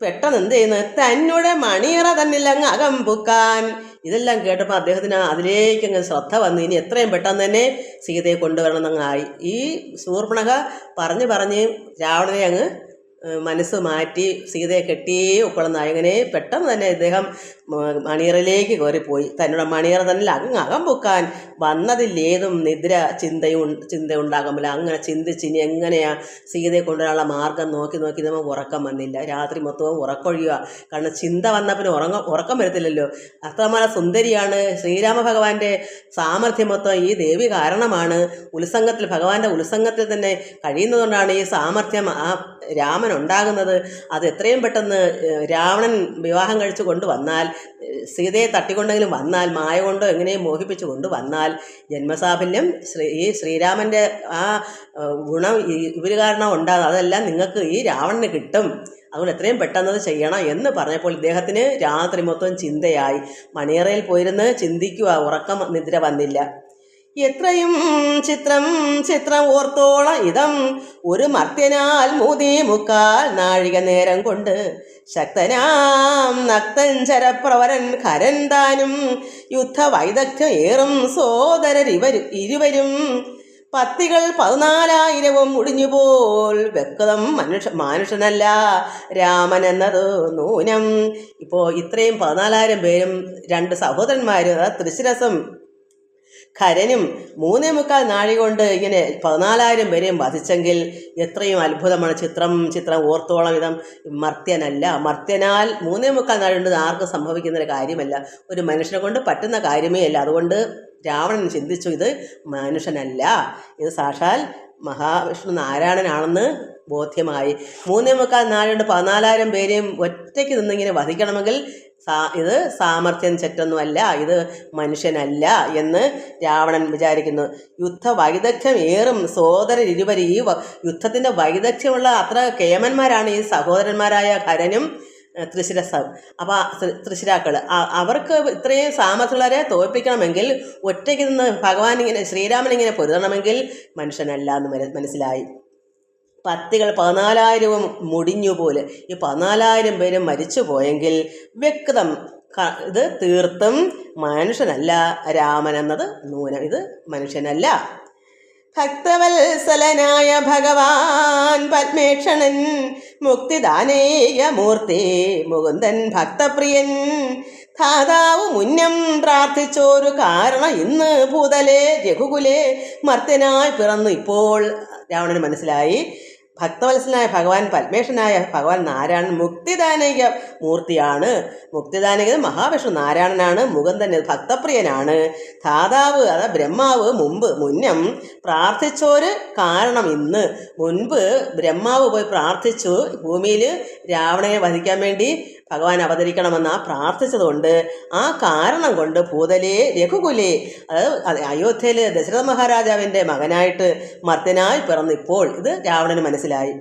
പെട്ടെന്ന് എന്ത് ചെയ്യുന്നു, തന്നെ മണിയറ തന്നില്ലങ്ങ് അകമ്പുക്കാൻ. ഇതെല്ലാം കേട്ടപ്പോൾ അദ്ദേഹത്തിന് അതിലേക്ക് അങ്ങ് ശ്രദ്ധ വന്നു. ഇനി എത്രയും പെട്ടെന്ന് തന്നെ സീതയെ കൊണ്ടുവരണമെന്നങ്ങായി. ഈ ശൂർപ്പണഖ പറഞ്ഞ് രാവണനെ അങ്ങ് മനസ്സ് മാറ്റി സീതയെ കെട്ടിയേ ഒക്കൊള്ളുന്നായി. അങ്ങനെ പെട്ടെന്ന് തന്നെ ഇദ്ദേഹം മണിയറയിലേക്ക് കയറിപ്പോയി. തന്നോട് മണിയറ തന്നെ അകം പൊക്കാൻ വന്നതിലേതും നിദ്ര ചിന്ത ഉണ്ടാകുമ്പോൾ അങ്ങനെ ചിന്തിച്ച് ഇനി എങ്ങനെയാ സീതയെ കൊണ്ടുവരാനുള്ള മാർഗം നോക്കി നമുക്ക് ഉറക്കം വന്നില്ല. രാത്രി മൊത്തവും ഉറക്കൊഴിയുക. കാരണം ചിന്ത വന്നാൽ പിന്നെ ഉറക്കം വരത്തില്ലല്ലോ. അത്രമാന സുന്ദരിയാണ്. ശ്രീരാമ ഭഗവാന്റെ സാമർഥ്യം മൊത്തം ഈ ദേവി കാരണമാണ്. ഭഗവാന്റെ ഉത്സംഗത്തിൽ തന്നെ കഴിയുന്നതുകൊണ്ടാണ് ഈ സാമർഥ്യം ആ രാമൻ ഉണ്ടാകുന്നത്. അത് എത്രയും പെട്ടെന്ന് രാവണൻ വിവാഹം കഴിച്ചു കൊണ്ടുവന്നാൽ, സീതയെ തട്ടിക്കൊണ്ടെങ്കിലും വന്നാൽ, മായ കൊണ്ടോ എങ്ങനെയും മോഹിപ്പിച്ചു കൊണ്ടുവന്നാൽ ജന്മസാഫല്യം ഈ ശ്രീരാമൻ്റെ ആ ഗുണം ഇവർ കാരണം ഉണ്ടാകും. അതെല്ലാം നിങ്ങൾക്ക് ഈ രാവണന് കിട്ടും. അതുകൊണ്ട് എത്രയും പെട്ടെന്നത് ചെയ്യണം എന്ന് പറഞ്ഞപ്പോൾ ഇദ്ദേഹത്തിന് രാത്രി മൊത്തം ചിന്തയായി. മണിയറയിൽ പോയിരുന്ന് ചിന്തിക്കുക, ഉറക്കം നിദ്ര വന്നില്ല. എത്രയും ചിത്രം ഓർത്തോളം ഇതം ഒരു മർത്യനാൽ 3 നാഴിക നേരം കൊണ്ട് ശക്തനാം നക്തഞ്ചരപ്രവരൻ ഖരൻ താനും യുദ്ധവൈദഗ്ധ്യം ഏറും സോദരരിവരും പത്തികൾ 14,000 മുടിഞ്ഞുപോൽ വ്യക്തം മനുഷ്യനല്ല രാമൻ എന്നത് നൂനം. ഇപ്പോൾ ഇത്രയും 14,000 പേരും 2 സഹോദരന്മാരും തൃശിരസം ഖരനും 3.25 നാഴി കൊണ്ട് ഇങ്ങനെ 14,000 പേരെയും വധിച്ചെങ്കിൽ എത്രയും അത്ഭുതമാണ്. ചിത്രം ഓർത്തോളം ഇതം മർത്യനല്ല. മർത്യനാൽ 3.25 നാഴി കൊണ്ട് ആർക്കും സംഭവിക്കുന്നൊരു കാര്യമല്ല, ഒരു മനുഷ്യനെ കൊണ്ട് പറ്റുന്ന കാര്യമേ അല്ല. അതുകൊണ്ട് രാവണൻ ചിന്തിച്ചു, ഇത് മനുഷ്യനല്ല, ഇത് സാക്ഷാൽ മഹാവിഷ്ണു നാരായണനാണെന്ന് ബോധ്യമായി. 3.25 നാഴി കൊണ്ട് 14,000 പേരെയും ഒറ്റയ്ക്ക് നിന്നിങ്ങനെ വധിക്കണമെങ്കിൽ ഇത് സാമർഥ്യം ചെറ്റൊന്നുമല്ല, ഇത് മനുഷ്യനല്ല എന്ന് രാവണൻ വിചാരിക്കുന്നു. യുദ്ധവൈദഗ്ധ്യം ഏറും സോദരരിരുവരും, ഈ യുദ്ധത്തിൻ്റെ വൈദഗ്ധ്യമുള്ള അത്ര കേമന്മാരാണ് ഈ സഹോദരന്മാരായ ഖരനും തൃശിരസും. അപ്പോൾ തൃശിരാക്കൾ അവർക്ക് ഇത്രയും സാമർഥ്യമുള്ളവരെ തോൽപ്പിക്കണമെങ്കിൽ ഒറ്റയ്ക്ക് നിന്ന് ശ്രീരാമൻ ഇങ്ങനെ പൊരുതണമെങ്കിൽ മനുഷ്യനല്ല എന്ന് മനസ്സിലായി. പത്തികൾ 14,000 മുടിഞ്ഞുപോലെ, ഈ 14,000 പേരും മരിച്ചു പോയെങ്കിൽ വ്യക്തം ഇത് തീർത്തും മനുഷ്യനല്ല രാമൻ എന്നത് നൂനം, ഇത് മനുഷ്യനല്ല. ഭക്തവത്സലനായ ഭഗവാൻ പത്മേക്ഷണൻ മുക്തിദാനേയമൂർത്തി മുകുന്ദൻ ഭക്തപ്രിയൻ ധാതാവ് മുന്നം പ്രാർത്ഥിച്ചോരു കാരണം ഇന്ന് ഭൂതലേ രഘുകുലേ മർത്യനായി പിറന്നു. ഇപ്പോൾ രാവണന് മനസ്സിലായി, ഭക്തവത്സലനായ ഭഗവാൻ പത്മേഷനായ ഭഗവാൻ നാരായണൻ മുക്തിദാനക മൂർത്തിയാണ്. മുക്തിദാനക മഹാവിഷ്ണു നാരായണനാണ്. മുകുന്ദൻ ഭക്തപ്രിയനാണ്. ധാതാവ് അതായത് ബ്രഹ്മാവ് മുന്നം പ്രാർത്ഥിച്ചൊരു കാരണം ഇന്ന്. മുൻപ് ബ്രഹ്മാവ് പോയി പ്രാർത്ഥിച്ചു, ഭൂമിയിൽ രാവണനെ വധിക്കാൻ വേണ്ടി ഭഗവാൻ അവതരിക്കണമെന്ന് പ്രാർത്ഥിച്ചതുകൊണ്ട് ആ കാരണം കൊണ്ട് ഭൂതലേ രഘുകുലേ, അതായത് അയോധ്യയിൽ ദശരഥ മഹാരാജാവിൻ്റെ മകനായിട്ട് മർത്യനായി പിറന്നിപ്പോൾ ഇത് രാവണന് മനസ്സിലായി.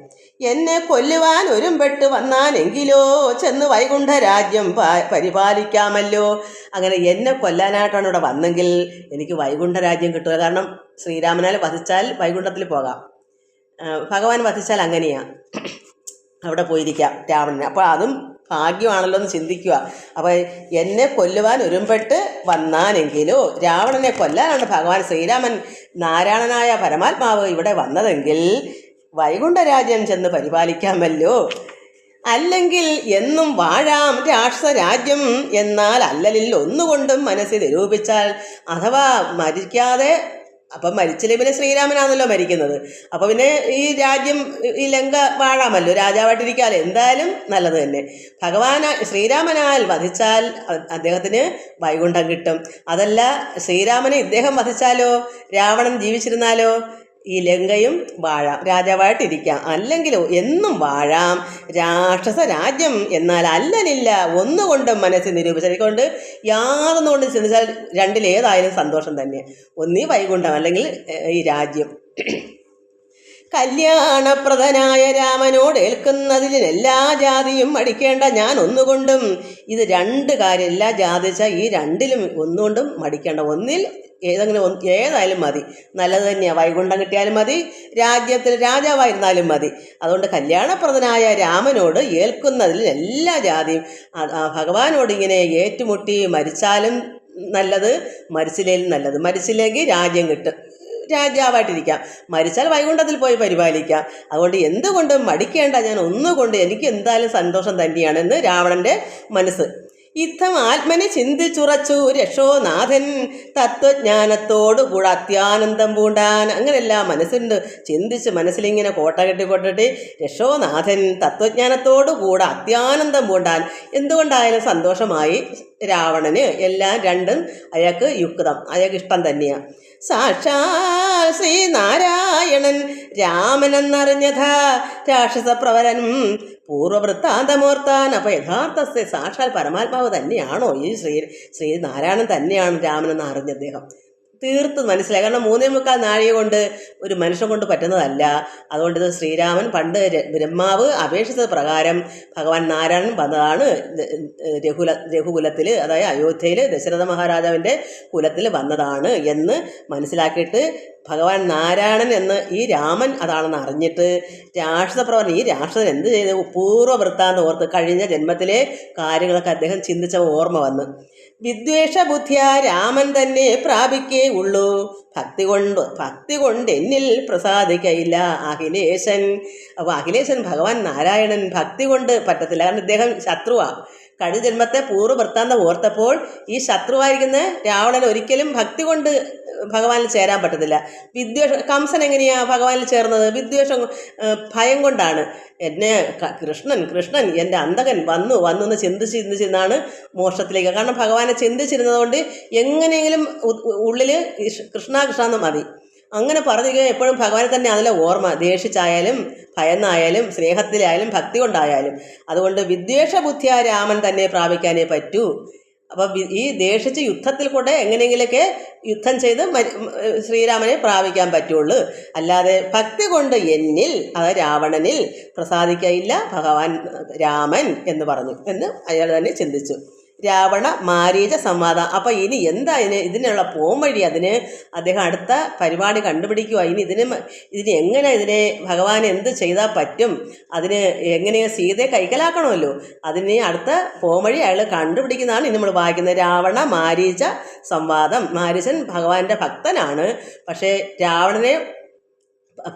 എന്നെ കൊല്ലുവാൻ ഒരുമ്പെട്ട് വന്നാനെങ്കിലോ ചെന്ന് വൈകുണ്ഠ രാജ്യം പരിപാലിക്കാമല്ലോ. അങ്ങനെ എന്നെ കൊല്ലാനായിട്ടാണ് ഇവിടെ വന്നെങ്കിൽ എനിക്ക് വൈകുണ്ഠ രാജ്യം കിട്ടുക. കാരണം ശ്രീരാമനാൽ വധിച്ചാൽ വൈകുണ്ഠത്തിൽ പോകാം, ഭഗവാൻ വധിച്ചാൽ അങ്ങനെയാണ്, അവിടെ പോയിരിക്കാം രാവണന്. അപ്പോൾ അതും ഭാഗ്യമാണല്ലോ എന്ന് ചിന്തിക്കുക. അപ്പോൾ എന്നെ കൊല്ലുവാൻ ഒരുമ്പെട്ട് വന്നാനെങ്കിലോ, രാവണനെ കൊല്ലാനാണ് ഭഗവാൻ ശ്രീരാമൻ നാരായണനായ പരമാത്മാവ് ഇവിടെ വന്നതെങ്കിൽ വൈകുണ്ഠ രാജ്യം ചെന്ന് പരിപാലിക്കാമല്ലോ. അല്ലെങ്കിൽ എന്നും വാഴാം രാക്ഷസ രാജ്യം എന്നാൽ അല്ലലിൽ ഒന്നുകൊണ്ടും മനസ്സിൽ നിരൂപിച്ചാൽ, അഥവാ മരിക്കാതെ, അപ്പം മരിച്ചില്ലേ പിന്നെ ശ്രീരാമനാണല്ലോ മരിക്കുന്നത്, അപ്പോൾ പിന്നെ ഈ രാജ്യം ഈ ലങ്ക വാഴാമല്ലോ, രാജാവായിട്ടിരിക്കാമല്ലോ, എന്തായാലും നല്ലത് തന്നെ. ശ്രീരാമനാൽ വധിച്ചാൽ അദ്ദേഹത്തിന് വൈകുണ്ഠം കിട്ടും. അതല്ല ശ്രീരാമനെ ഇദ്ദേഹം വധിച്ചാലോ, രാവണൻ ജീവിച്ചിരുന്നാലോ ഈ ലങ്കയും വാഴാം, രാജാവായിട്ടിരിക്കാം. അല്ലെങ്കിലോ എന്നും വാഴാം രാക്ഷസ രാജ്യം എന്നാൽ അല്ലലില്ല ഒന്നുകൊണ്ടും മനസ്സിൽ നിരൂപിച്ചതുകൊണ്ട് യാതൊന്നുകൊണ്ട് ചിന്തിച്ചാൽ രണ്ടിലേതായാലും സന്തോഷം തന്നെ. ഒന്നീ വൈകുണ്ഠം അല്ലെങ്കിൽ ഈ രാജ്യം. കല്യാണപ്രദനായ രാമനോട് ഏൽക്കുന്നതിൽ എല്ലാ ജാതിയും മടിക്കേണ്ട ഞാൻ ഒന്നുകൊണ്ടും. ഇത് രണ്ട് കാര്യം, എല്ലാ ജാതി വെച്ചാൽ ഈ രണ്ടിലും ഒന്നുകൊണ്ടും മടിക്കേണ്ട. ഒന്നിൽ ഏതായാലും മതി, നല്ലത് തന്നെയാണ്. വൈകുണ്ഠം കിട്ടിയാലും മതി, രാജ്യത്തിൽ രാജാവായിരുന്നാലും മതി. അതുകൊണ്ട് കല്യാണപ്രദനായ രാമനോട് ഏൽക്കുന്നതിൽ എല്ലാ ജാതിയും, ഭഗവാനോട് ഇങ്ങനെ ഏറ്റുമുട്ടി മരിച്ചാലും നല്ലത്, മരിച്ചില്ലേലും നല്ലത്. മരിച്ചില്ലെങ്കിൽ രാജ്യം കിട്ടും, രാജാവായിട്ടിരിക്കാം. മരിച്ചാൽ വൈകുണ്ഠത്തിൽ പോയി പരിപാലിക്കാം. അതുകൊണ്ട് എന്തുകൊണ്ടും മടിക്കേണ്ട, ഞാൻ ഒന്നുകൊണ്ട് എനിക്ക് എന്തായാലും സന്തോഷം തന്നെയാണെന്ന് രാവണൻ്റെ മനസ്സ്. യുദ്ധം ആത്മനെ ചിന്തിച്ചുറച്ചു രക്ഷോനാഥൻ തത്വജ്ഞാനത്തോടു കൂടെ അത്യാനന്ദം പൂണ്ടാൻ. അങ്ങനെല്ലാം മനസ്സുണ്ട് ചിന്തിച്ച് മനസ്സിലിങ്ങനെ കോട്ട കെട്ടി രക്ഷോനാഥൻ തത്വജ്ഞാനത്തോടു കൂടെ അത്യാനന്ദം പൂണ്ടാൻ. എന്തുകൊണ്ടായാലും സന്തോഷമായി രാവണന്. എല്ലാം രണ്ടും അയാൾക്ക് യുക്തം, അയാൾക്ക് ഇഷ്ടം തന്നെയാണ്. സാക്ഷാൽ ശ്രീനാരായണൻ രാമനെന്നറിഞ്ഞഥ രാക്ഷസപ്രവരനും പൂർവവൃത്താന്തമോർത്താൻ. അപ്പോൾ യഥാർത്ഥ സാക്ഷാൽ പരമാത്മാവ് തന്നെയാണോ ഈ ശ്രീനാരായണൻ തന്നെയാണ് രാമനെന്ന് അറിഞ്ഞ അദ്ദേഹം തീർത്തും മനസ്സിലായി. കാരണം 3.25 നാഴിക കൊണ്ട് ഒരു മനുഷ്യൻ കൊണ്ട് പറ്റുന്നതല്ല. അതുകൊണ്ട് ഇത് ശ്രീരാമൻ പണ്ട് ബ്രഹ്മാവ് അപേക്ഷിച്ചത് പ്രകാരം ഭഗവാൻ നാരായണൻ വന്നതാണ്. രഘുകുലത്തിൽ, അതായത് അയോധ്യയിൽ ദശരഥ മഹാരാജാവിൻ്റെ കുലത്തിൽ വന്നതാണ് എന്ന് മനസ്സിലാക്കിയിട്ട് ഭഗവാൻ നാരായണൻ എന്ന് ഈ രാമൻ അതാണെന്ന് അറിഞ്ഞിട്ട് രാക്ഷസപ്രവരൻ, ഈ രാക്ഷസൻ എന്ത് ചെയ്ത് പൂർവ്വവൃത്താന്തം ഓർത്ത് കഴിഞ്ഞ ജന്മത്തിലെ കാര്യങ്ങളൊക്കെ അദ്ദേഹം ചിന്തിച്ച ഓർമ്മ വന്നു. വിദ്വേഷ ബുദ്ധിയ രാമൻ തന്നെ പ്രാപിക്കേ ഉള്ളൂ, ഭക്തി കൊണ്ട് എന്നിൽ പ്രസാദിക്കയില്ല അഖിലേശൻ. അപ്പോൾ അഖിലേശൻ ഭഗവാൻ നാരായണൻ ഭക്തി കൊണ്ട് പറ്റത്തില്ല. കാരണം ഇദ്ദേഹം ശത്രുവാണ്. കഴിഞ്ഞ ജന്മത്തെ പൂർവ്വവൃത്താന്തം ഓർത്തപ്പോൾ ഈ ശത്രുവായിരിക്കുന്ന രാവണൻ ഒരിക്കലും ഭക്തി കൊണ്ട് ഭഗവാനിൽ ചേരാൻ പറ്റത്തില്ല. വിദ്വേഷം, കംസൻ എങ്ങനെയാണ് ഭഗവാനിൽ ചേർന്നത്? വിദ്വേഷം, ഭയം കൊണ്ടാണ്. എന്നെ കൃഷ്ണൻ എൻ്റെ അന്തകൻ വന്നു എന്ന് ചിന്തിച്ചിരുന്നാണ് മോക്ഷത്തിലേക്ക്. കാരണം ഭഗവാനെ ചിന്തിച്ചിരുന്നതുകൊണ്ട് എങ്ങനെയെങ്കിലും ഉള്ളിൽ കൃഷ്ണ എന്ന് മതി. അങ്ങനെ പറഞ്ഞു എപ്പോഴും ഭഗവാനെ തന്നെ അതിലെ ഓർമ്മ, ദേഷിച്ചായാലും ഭയന്നായാലും സ്നേഹത്തിലായാലും ഭക്തി കൊണ്ടായാലും. അതുകൊണ്ട് വിദ്വേഷ ബുദ്ധിയ രാമൻ തന്നെ പ്രാപിക്കാനേ പറ്റൂ. അപ്പം ഈ ദേഷിച്ച് യുദ്ധത്തിൽ കൂടെ എങ്ങനെയെങ്കിലൊക്കെ യുദ്ധം ചെയ്ത് ശ്രീരാമനെ പ്രാപിക്കാൻ പറ്റുള്ളൂ. അല്ലാതെ ഭക്തി കൊണ്ട് എന്നിൽ, അതായത് രാവണനിൽ പ്രസാദിക്കയില്ല ഭഗവാൻ രാമൻ എന്ന് പറഞ്ഞു എന്ന് അയാൾ തന്നെ ചിന്തിച്ചു. രാവണ മാരീച സംവാദം. അപ്പം ഇനി എന്താ ഇതിനുള്ള പോംവഴി? അതിന് അദ്ദേഹം അടുത്ത പരിപാടി കണ്ടുപിടിക്കുക. ഇതിന് എങ്ങനെ ഭഗവാൻ എന്ത് ചെയ്താൽ പറ്റും, അതിന് എങ്ങനെ സീതയെ കൈക്കലാക്കണമല്ലോ. അതിന് അടുത്ത പോംവഴി അയാൾ കണ്ടുപിടിക്കുന്നതാണ് ഇനി നമ്മൾ വായിക്കുന്നത്. രാവണ മാരീച സംവാദം. മാരീചൻ ഭഗവാന്റെ ഭക്തനാണ്. പക്ഷേ രാവണനെ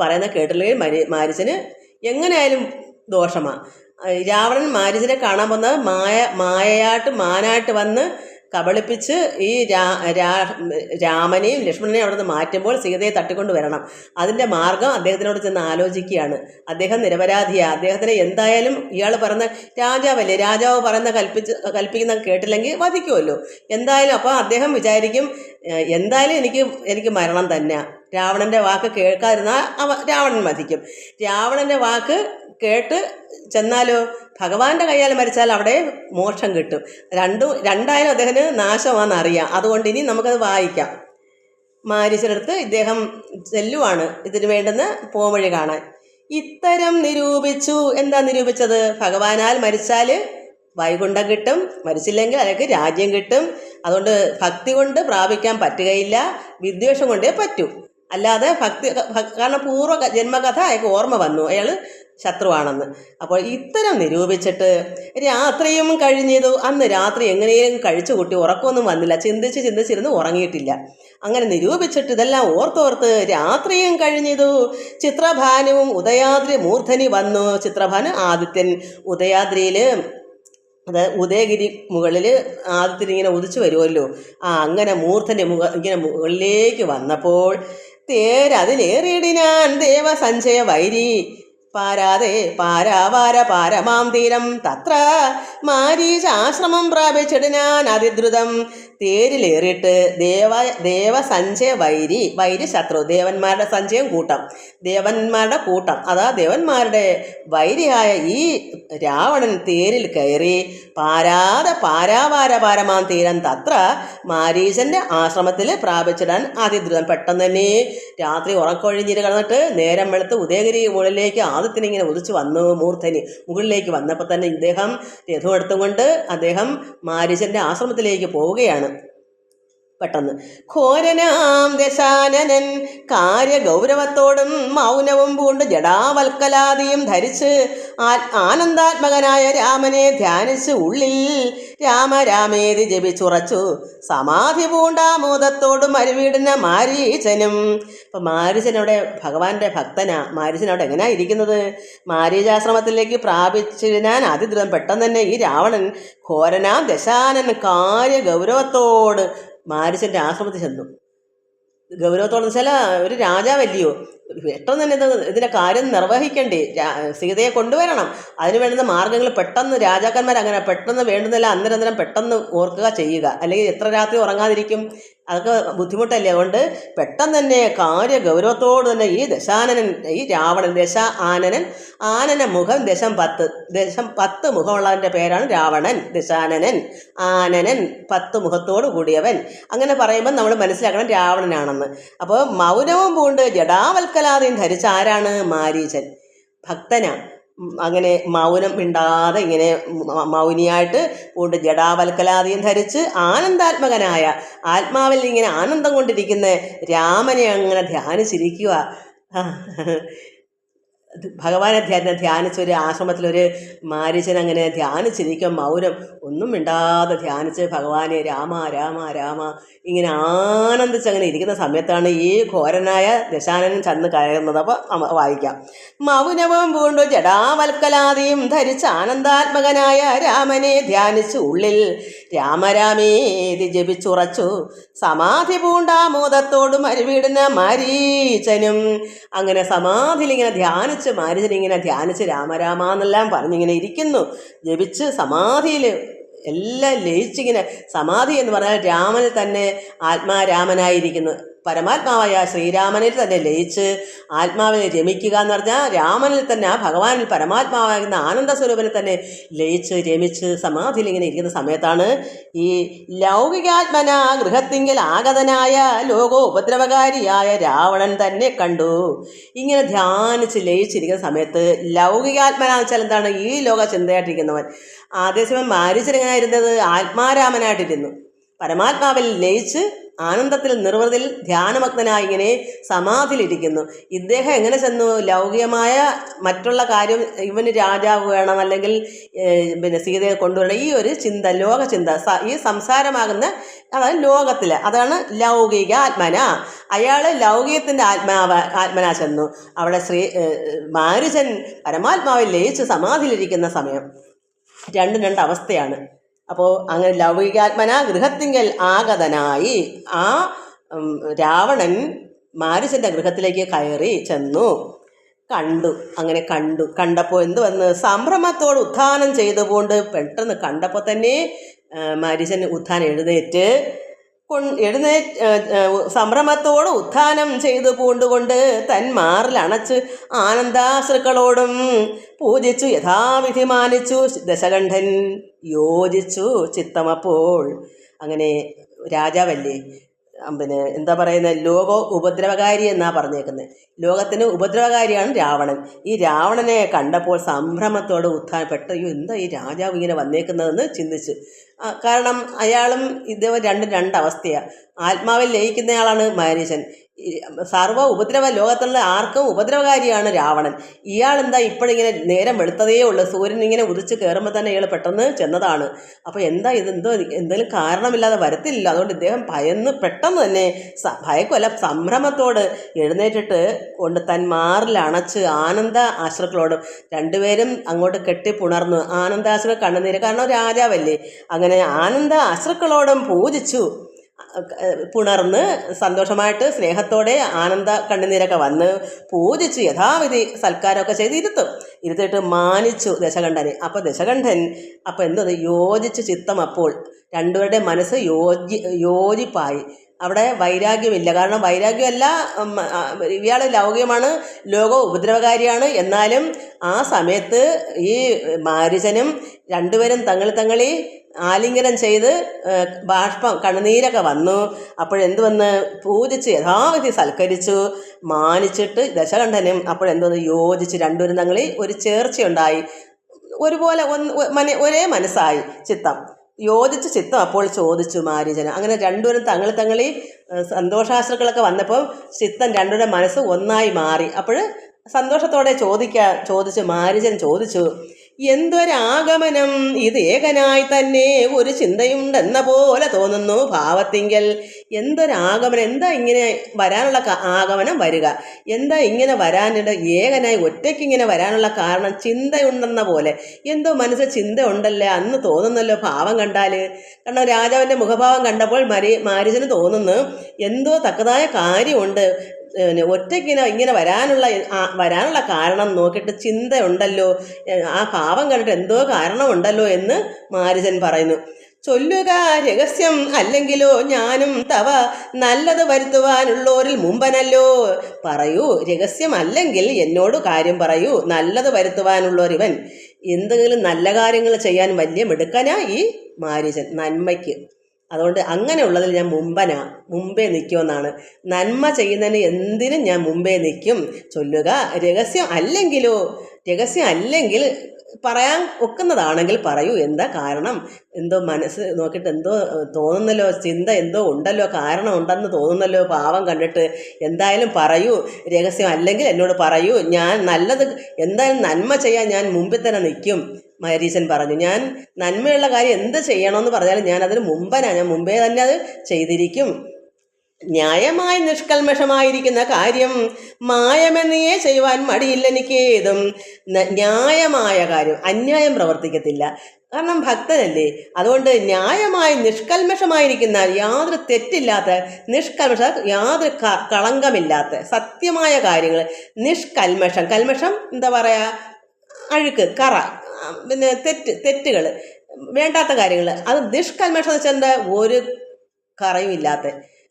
പറയുന്ന കേട്ടില്ലെങ്കിൽ മാരീചന് എങ്ങനെയായാലും ദോഷമാണ്. രാവണൻ മാരീചനെ കാണാൻ വന്നത് മാനായിട്ട് വന്ന് കബളിപ്പിച്ച് ഈ രാമനെയും ലക്ഷ്മണനെയും അവിടെ നിന്ന് മാറ്റുമ്പോൾ സീതയെ തട്ടിക്കൊണ്ട് വരണം. അതിൻ്റെ മാർഗം അദ്ദേഹത്തിനോട് ചെന്ന് ആലോചിക്കുകയാണ്. അദ്ദേഹം നിരപരാധിയാണ്. അദ്ദേഹത്തിന് എന്തായാലും ഇയാൾ പറയുന്ന രാജാവല്ലേ, രാജാവ് പറയുന്ന കൽപ്പിക്കുന്ന കേട്ടില്ലെങ്കിൽ വധിക്കുമല്ലോ എന്തായാലും. അപ്പോൾ അദ്ദേഹം വിചാരിക്കും എന്തായാലും എനിക്ക് മരണം തന്നെ. രാവണൻ്റെ വാക്ക് കേൾക്കാതിരുന്നാൽ രാവണൻ വധിക്കും. രാവണൻ്റെ വാക്ക് കേട്ട് ചെന്നാലോ ഭഗവാന്റെ കയ്യാൽ മരിച്ചാൽ അവിടെ മോക്ഷം കിട്ടും. രണ്ടായാലും അദ്ദേഹത്തിന് നാശമാണെന്നറിയാം. അതുകൊണ്ട് ഇനി നമുക്കത് വായിക്കാം. മാരീചനടുത്ത് ഇദ്ദേഹം ചെല്ലുവാണ് ഇതിന് വേണ്ടുന്ന പോംവഴി കാണാൻ. ഇത്തരം നിരൂപിച്ചു. എന്താ നിരൂപിച്ചത്? ഭഗവാനാൽ മരിച്ചാൽ വൈകുണ്ഠം കിട്ടും, മരിച്ചില്ലെങ്കിൽ അയാൾക്ക് രാജ്യം കിട്ടും. അതുകൊണ്ട് ഭക്തി കൊണ്ട് പ്രാപിക്കാൻ പറ്റുകയില്ല, വിദ്വേഷം കൊണ്ടേ പറ്റൂ. അല്ലാതെ കാരണം പൂർവ്വ ജന്മകഥ അയാൾക്ക് ഓർമ്മ വന്നു, അയാൾ ശത്രുവാണെന്ന്. അപ്പോൾ ഇത്തരം നിരൂപിച്ചിട്ട് രാത്രിയും കഴിഞ്ഞതു. അന്ന് രാത്രി എങ്ങനെയും കഴിച്ചു കൂട്ടി ഉറക്കമൊന്നും വന്നില്ല. ചിന്തിച്ചിരുന്ന് ഉറങ്ങിയിട്ടില്ല. അങ്ങനെ നിരൂപിച്ചിട്ട് ഇതെല്ലാം ഓർത്തോർത്ത് രാത്രിയും കഴിഞ്ഞതു. ചിത്രഭാനുവും ഉദയാദ്രി മൂർധനി വന്നു. ചിത്രഭാനു ആദിത്യൻ ഉദയാദ്രിയിൽ, അതായത് ഉദയഗിരി മുകളിൽ ആദിത്യൻ ഇങ്ങനെ ഉദിച്ചു വരുമല്ലോ, അങ്ങനെ മൂർധന് ഇങ്ങനെ മുകളിലേക്ക് വന്നപ്പോൾ തേരതിലേറിയിടിനാൻ ദേവസഞ്ചയ വൈരി. പാരാതെ പാരാവാര പാരമാം തീരം തത്ര മാരീചാശ്രമം പ്രാപിച്ചിടിനാൻ അതിദ്രുതം. തേരിലേറിയിട്ട് ദേവസഞ്ചയ വൈരി ശത്രു, ദേവന്മാരുടെ സഞ്ചയം കൂട്ടം, ദേവന്മാരുടെ കൂട്ടം, അതാ ദേവന്മാരുടെ വൈരിയായ ഈ രാവണൻ തേരിൽ കയറി പാരാതെ പാരാവാര പാരമാം തീരം തത്ര മാരീചന്റെ ആശ്രമത്തിൽ പ്രാപിച്ചിടാൻ അതിദ്രുതം. പെട്ടെന്ന് തന്നെ രാത്രി ഉറക്കൊഴിഞ്ഞിട്ട് കിടന്നിട്ട് നേരം വെളുത്ത് ഉദയഗിരി മുകളിലേക്ക് ആദിത്യനിങ്ങനെ ഉദിച്ചു വന്നു. മൂർധനി മുകളിലേക്ക് വന്നപ്പോൾ തന്നെ ഇദ്ദേഹം രഥം എടുത്തുകൊണ്ട് അദ്ദേഹം മാരീചന്റെ ആശ്രമത്തിലേക്ക് പോവുകയാണ്. പെട്ടെന്ന് ഘോരനാം ദശാനനൻ കാര്യഗൗരവത്തോടും മൗനവും പൂണ്ട് ജടാവൽക്കലാദിയും ധരിച്ച് ആനന്ദാത്മകനായ രാമനെ ധ്യാനിച്ച് ഉള്ളിൽ രാമരാമേതി ജപിച്ചുറച്ചു. സമാധി പൂണ്ടാമോദത്തോടും അരുവീടുന്ന മാരീചനും. അപ്പം മാരീചനവിടെ ഭഗവാന്റെ ഭക്തനാ. മാരീചനവിടെ എങ്ങനെയാ ഇരിക്കുന്നത്? മാരീചാശ്രമത്തിലേക്ക് പ്രാപിച്ചിരുന്നാൻ അതിദ്രുതം. പെട്ടെന്ന് തന്നെ ഈ രാവണൻ ഘോരനാം ദശാനൻ കാര്യഗൗരവത്തോട് മാരീചന്റെ ആശ്രമത്തിൽ ചെന്നു. ഗൗരവത്തോടെന്ന് വെച്ചാൽ ഒരു രാജാവല്ലയോ, പെട്ടെന്ന് തന്നെ ഇതിൻ്റെ കാര്യം നിർവഹിക്കണ്ടേ, സീതയെ കൊണ്ടുവരണം. അതിന് വേണ്ടുന്ന മാർഗ്ഗങ്ങൾ പെട്ടെന്ന് രാജാക്കന്മാർ അങ്ങനെ പെട്ടെന്ന് വേണ്ടുന്നില്ല, അന്നേരം പെട്ടെന്ന് ഓർക്കുക ചെയ്യുക, അല്ലെങ്കിൽ എത്ര രാത്രി ഉറങ്ങാതിരിക്കും, അതൊക്കെ ബുദ്ധിമുട്ടല്ലേ. അതുകൊണ്ട് പെട്ടെന്ന് തന്നെ കാര്യഗൗരവത്തോട് തന്നെ ഈ ദശാനനൻ, ഈ രാവണൻ, ആനന മുഖം ദശം 10 മുഖമുള്ളവൻ്റെ പേരാണ് രാവണൻ. ദശാനനൻ, ആനനൻ 10 മുഖത്തോട് കൂടിയവൻ. അങ്ങനെ പറയുമ്പോൾ നമ്മൾ മനസ്സിലാക്കണം രാവണനാണെന്ന്. അപ്പോൾ മൗനവും പൂണ്ട് ജടാവൽക്കലാതെയും ധരിച്ച ആരാണ്? മാരീചൻ, ഭക്തനാണ്. അങ്ങനെ മൗനം മിണ്ടാതെ ഇങ്ങനെ മൗനിയായിട്ട് പൂണ്ട് ജടാവൽക്കലാദിയും ധരിച്ച് ആനന്ദാത്മകനായ, ആത്മാവിൽ ഇങ്ങനെ ആനന്ദം കൊണ്ടിരിക്കുന്ന രാമനെ അങ്ങനെ ധ്യാനിച്ചിരിക്കുക. ഭഗവാനെ ധ്യാനിച്ചൊരു ആശ്രമത്തിലൊരു മാരീചൻ അങ്ങനെ ധ്യാനിച്ചിരിക്കും. മൗനം ഒന്നും മിണ്ടാതെ ധ്യാനിച്ച് ഭഗവാനെ രാമ രാമ രാമ ഇങ്ങനെ ആനന്ദിച്ച് അങ്ങനെ ഇരിക്കുന്ന സമയത്താണ് ഈ ഘോരനായ ദശാനനൻ ചെന്ന് കയറുന്നത്. അപ്പോൾ വായിക്കാം. മൗനവും പൂണ്ടു ജടാവൽക്കലാദിയും ധരിച്ച് ആനന്ദാത്മകനായ രാമനെ ധ്യാനിച്ച് ഉള്ളിൽ രാമരാമേതി ജപിച്ചുറച്ചു. സമാധി പൂണ്ടാമോദത്തോടും അരുവിടുന്ന മാരീചനും. അങ്ങനെ സമാധിയിൽ ഇങ്ങനെ ധ്യാനിച്ച് മാരീചനിങ്ങനെ ധ്യാനിച്ച് രാമരാമ എന്നെല്ലാം പറഞ്ഞിങ്ങനെ ഇരിക്കുന്നു. ജപിച്ച് സമാധിയിൽ എല്ലാം ലയിച്ചിങ്ങനെ. സമാധി എന്ന് പറഞ്ഞാൽ രാമനിൽ തന്നെ ആത്മാരാമനായിരിക്കുന്നു. പരമാത്മാവായ ശ്രീരാമനിൽ തന്നെ ലയിച്ച് ആത്മാവിനെ രമിക്കുക എന്ന് പറഞ്ഞാൽ രാമനിൽ തന്നെ, ആ ഭഗവാനിൽ പരമാത്മാവാകുന്ന ആനന്ദ സ്വരൂപനിൽ തന്നെ ലയിച്ച് രമിച്ച് സമാധിയിൽ ഇങ്ങനെ ഇരിക്കുന്ന സമയത്താണ് ഈ ലൗകികാത്മന ഗൃഹത്തിങ്കൽ ആഗതനായ ലോകോപദ്രവകാരിയായ രാവണൻ തന്നെ കണ്ടു. ഇങ്ങനെ ധ്യാനിച്ച് ലയിച്ചിരിക്കുന്ന സമയത്ത് ലൗകികാത്മന എന്ന് വെച്ചാൽ എന്താണ്? ഈ ലോക ചിന്തയായിട്ടിരിക്കുന്നവൻ. അതേസമയം മാരീചൻ എങ്ങനെയായിരുന്നത്? ആത്മാരാമനായിട്ടിരുന്നു. പരമാത്മാവിൽ ലയിച്ച് ആനന്ദത്തിൽ നിർവൃതിയിൽ ധ്യാനമഗ്നായി ഇങ്ങനെ സമാധിയിലിരിക്കുന്നു. ഇദ്ദേഹം എങ്ങനെ ചെന്നു? ലൗകികമായ മറ്റുള്ള കാര്യം, ഇവന് രാജാവ് വേണം, അല്ലെങ്കിൽ പിന്നെ സീതയെ കൊണ്ടുവരണം, ഈ ഒരു ചിന്ത, ലോകചിന്ത, ഈ സംസാരമാകുന്ന, അതായത് ലോകത്തിൽ, അതാണ് ലൗകിക ആത്മന. അയാൾ ലൗകികത്തിൻ്റെ ആത്മനാ ചെന്നു. അവിടെ മാരീചൻ പരമാത്മാവിൽ ലയിച്ച് സമാധിയിലിരിക്കുന്ന സമയം. രണ്ട് അവസ്ഥയാണ്. അപ്പോൾ അങ്ങനെ ലൗകികാത്മന ഗൃഹത്തിങ്കൽ ആഗതനായി ആ രാവണൻ മാരീചന്റെ ഗൃഹത്തിലേക്ക് കയറി ചെന്നു. കണ്ടപ്പോൾ എന്ത് വന്ന്? സംഭ്രമത്തോട് ഉത്ഥാനം ചെയ്തുകൊണ്ട് പെട്ടെന്ന് കണ്ടപ്പോൾ തന്നെ മാരീചൻ എഴുന്നേറ്റ് സംഭ്രമത്തോട് ഉത്ഥാനം ചെയ്തു പൂണ്ടുകൊണ്ട് തന്മാറിൽ അണച്ച് ആനന്ദാശ്രുക്കളോടും പൂജിച്ചു യഥാവിധി മാനിച്ചു ദശകണ്ഠൻ യോജിച്ചു ചിത്തമപ്പോൾ. അങ്ങനെ രാജാവല്ലേ, പിന്നെ എന്താ പറയുന്നത്, ഉപദ്രവകാരി എന്നാ പറഞ്ഞേക്കുന്നത്. ലോകത്തിന് ഉപദ്രവകാരിയാണ് രാവണൻ. ഈ രാവണനെ കണ്ടപ്പോൾ സംഭ്രമത്തോട് ഉത്ഥാനപ്പെട്ടു. എന്താ ഈ രാജാവ് ഇങ്ങനെ വന്നേക്കുന്നതെന്ന് ചിന്തിച്ച്. കാരണം അയാളും ഇതേപോലെ രണ്ടവസ്ഥയാണ്. ആത്മാവിൽ ലയിക്കുന്നയാളാണ് മാരീചൻ. സർവ്വ ലോകത്തുള്ള ആർക്കും ഉപദ്രവകാരിയാണ് രാവണൻ. ഇയാളെന്താ ഇപ്പോഴിങ്ങനെ നേരം വെളുത്തതേ ഉള്ളൂ, സൂര്യൻ ഇങ്ങനെ ഉദിച്ച് കയറുമ്പോൾ തന്നെ ഇയാൾ പെട്ടെന്ന് ചെന്നതാണ്. അപ്പോൾ എന്താ എന്തെങ്കിലും കാരണമില്ലാതെ വരത്തില്ല. അതുകൊണ്ട് ഇദ്ദേഹം പെട്ടെന്ന് തന്നെ ഭയക്കുമല്ല, സംഭ്രമത്തോട് എഴുന്നേറ്റിട്ട് കൊണ്ട് തന്മാറിൽ അണച്ച് ആനന്ദ ആശ്രുക്കളോടും, രണ്ടുപേരും അങ്ങോട്ട് കെട്ടിപ്പുണർന്നു. ആനന്ദാശ്രുക്കൾ കണ്ണുനീര്, കാരണം രാജാവല്ലേ. അങ്ങനെ ആനന്ദ ആശ്രുക്കളോടും പൂജിച്ചു. പുണർന്ന് സന്തോഷമായിട്ട് സ്നേഹത്തോടെ ആനന്ദ കണ്ണുനീരൊക്കെ വന്ന് പൂജിച്ച് യഥാവിധി സൽക്കാരമൊക്കെ ചെയ്ത് ഇരുത്തിയിട്ട് മാനിച്ചു ദശകണ്ഠനെ. അപ്പോൾ ദശകണ്ഠൻ അപ്പോൾ എന്തത് യോജിച്ച് ചിത്തം. അപ്പോൾ രണ്ടുപേരുടെ മനസ്സ് യോജിപ്പായി. അവിടെ വൈരാഗ്യമില്ല. കാരണം വൈരാഗ്യമല്ല, ഇയാൾ ലൗകികമാണ്, ലോകം ഉപദ്രവകാരിയാണ്. എന്നാലും ആ സമയത്ത് ഈ മാരീചനും രണ്ടുപേരും തങ്ങളി ആലിംഗനം ചെയ്ത് ബാഷ്പം കണ്ണുനീരൊക്കെ വന്നു. അപ്പോഴെന്ത് വന്ന് പൂജിച്ച് യഥാവിധി സൽക്കരിച്ചു മാനിച്ചിട്ട് ദശകണ്ഠനും അപ്പോഴെന്തോന്ന് യോജിച്ച് രണ്ടുപേരും തങ്ങളിൽ ഒരു ചേർച്ചയുണ്ടായി. ഒരുപോലെ ഒരേ മനസ്സായി ചിത്തം യോജിച്ച് ചിത്തം. അപ്പോൾ ചോദിച്ചു മാരീചന്. അങ്ങനെ രണ്ടുപേരും തങ്ങളിൽ സന്തോഷാശ്രുക്കളൊക്കെ വന്നപ്പോൾ ചിത്തം രണ്ടുപേരുടെ മനസ്സ് ഒന്നായി മാറി. അപ്പോൾ സന്തോഷത്തോടെ ചോദിച്ചു മാരീചൻ ചോദിച്ചു, എന്തൊരാഗമനം ഇത് ഏകനായി തന്നെ ഒരു ചിന്തയുണ്ടെന്ന പോലെ തോന്നുന്നു ഭാവത്തിങ്കൽ. എന്തൊരാഗമനം, എന്താ ഇങ്ങനെ വരാനുള്ള ആഗമനം വരിക, എന്താ ഇങ്ങനെ വരാനിട ഏകനായി ഒറ്റയ്ക്കിങ്ങനെ വരാനുള്ള കാരണം ചിന്തയുണ്ടെന്ന പോലെ. എന്തോ മനസ്സിൽ ചിന്ത ഉണ്ടല്ലേ അന്ന് തോന്നുന്നല്ലോ ഭാവം കണ്ടാൽ. കാരണം രാജാവിൻ്റെ മുഖഭാവം കണ്ടപ്പോൾ മാരീചന് തോന്നുന്നു എന്തോ തക്കതായ കാര്യമുണ്ട്. ഒറ്റയ്ക്കിങ്ങനെ ഇങ്ങനെ വരാനുള്ള കാരണം നോക്കിയിട്ട് ചിന്തയുണ്ടല്ലോ, ആ ഭാവം കണ്ടിട്ട് എന്തോ കാരണമുണ്ടല്ലോ എന്ന് മാരീചൻ പറയുന്നു. ചൊല്ലുക രഹസ്യം അല്ലെങ്കിലോ ഞാനും തവ നല്ലത് വരുത്തുവാനുള്ളോരിൽ മുമ്പനല്ലോ. പറയൂ, രഹസ്യം അല്ലെങ്കിൽ എന്നോട് കാര്യം പറയൂ. നല്ലത് വരുത്തുവാനുള്ളോരിവൻ. എന്തെങ്കിലും നല്ല കാര്യങ്ങൾ ചെയ്യാൻ വലിയ മിടുക്കനാ ഈ മാരീചൻ, നന്മയ്ക്ക്. അതുകൊണ്ട് അങ്ങനെയുള്ളതിൽ ഞാൻ മുമ്പേ നിൽക്കുമെന്നാണ്. നന്മ ചെയ്യുന്നതിന് എന്തിനും ഞാൻ മുമ്പേ നിൽക്കും. ചൊല്ലുക രഹസ്യം അല്ലെങ്കിൽ പറയാൻ ഒക്കുന്നതാണെങ്കിൽ പറയൂ, എന്താ കാരണം. എന്തോ മനസ്സ് നോക്കിയിട്ട് എന്തോ തോന്നുന്നല്ലോ, ചിന്ത എന്തോ ഉണ്ടല്ലോ, കാരണം ഉണ്ടെന്ന് തോന്നുന്നല്ലോ ഭാവം കണ്ടിട്ട്. എന്തായാലും പറയൂ, രഹസ്യം അല്ലെങ്കിൽ എന്നോട് പറയൂ. ഞാൻ നല്ലത് എന്തായാലും നന്മ ചെയ്യാൻ ഞാൻ മുമ്പിൽ തന്നെ നിൽക്കും. മാരീചൻ പറഞ്ഞു, ഞാൻ നന്മയുള്ള കാര്യം എന്ത് ചെയ്യണമെന്ന് പറഞ്ഞാലും ഞാൻ അതിന് ഞാൻ മുമ്പേ തന്നെ അത് ചെയ്തിരിക്കും. ന്യായമായി നിഷ്കൽമഷമായിരിക്കുന്ന കാര്യം മായമെന്നേ ചെയ്യുവാൻ മടിയില്ല എനിക്കേതും. ന്യായമായ കാര്യം അന്യായം പ്രവർത്തിക്കത്തില്ല. കാരണം ഭക്തനല്ലേ. അതുകൊണ്ട് ന്യായമായി നിഷ്കൽമഷമായിരിക്കുന്ന, യാതൊരു തെറ്റില്ലാത്ത, യാതൊരു കളങ്കമില്ലാത്ത സത്യമായ കാര്യങ്ങൾ. കൽമഷം എന്താ പറയുക, അഴുക്ക്, കറ, പിന്നെ തെറ്റുകൾ, വേണ്ടാത്ത കാര്യങ്ങൾ. അത് നിഷ്കൽമഷം എന്ന് വെച്ചാൽ എന്താ, ഒരു കറയും ഇല്ലാത്ത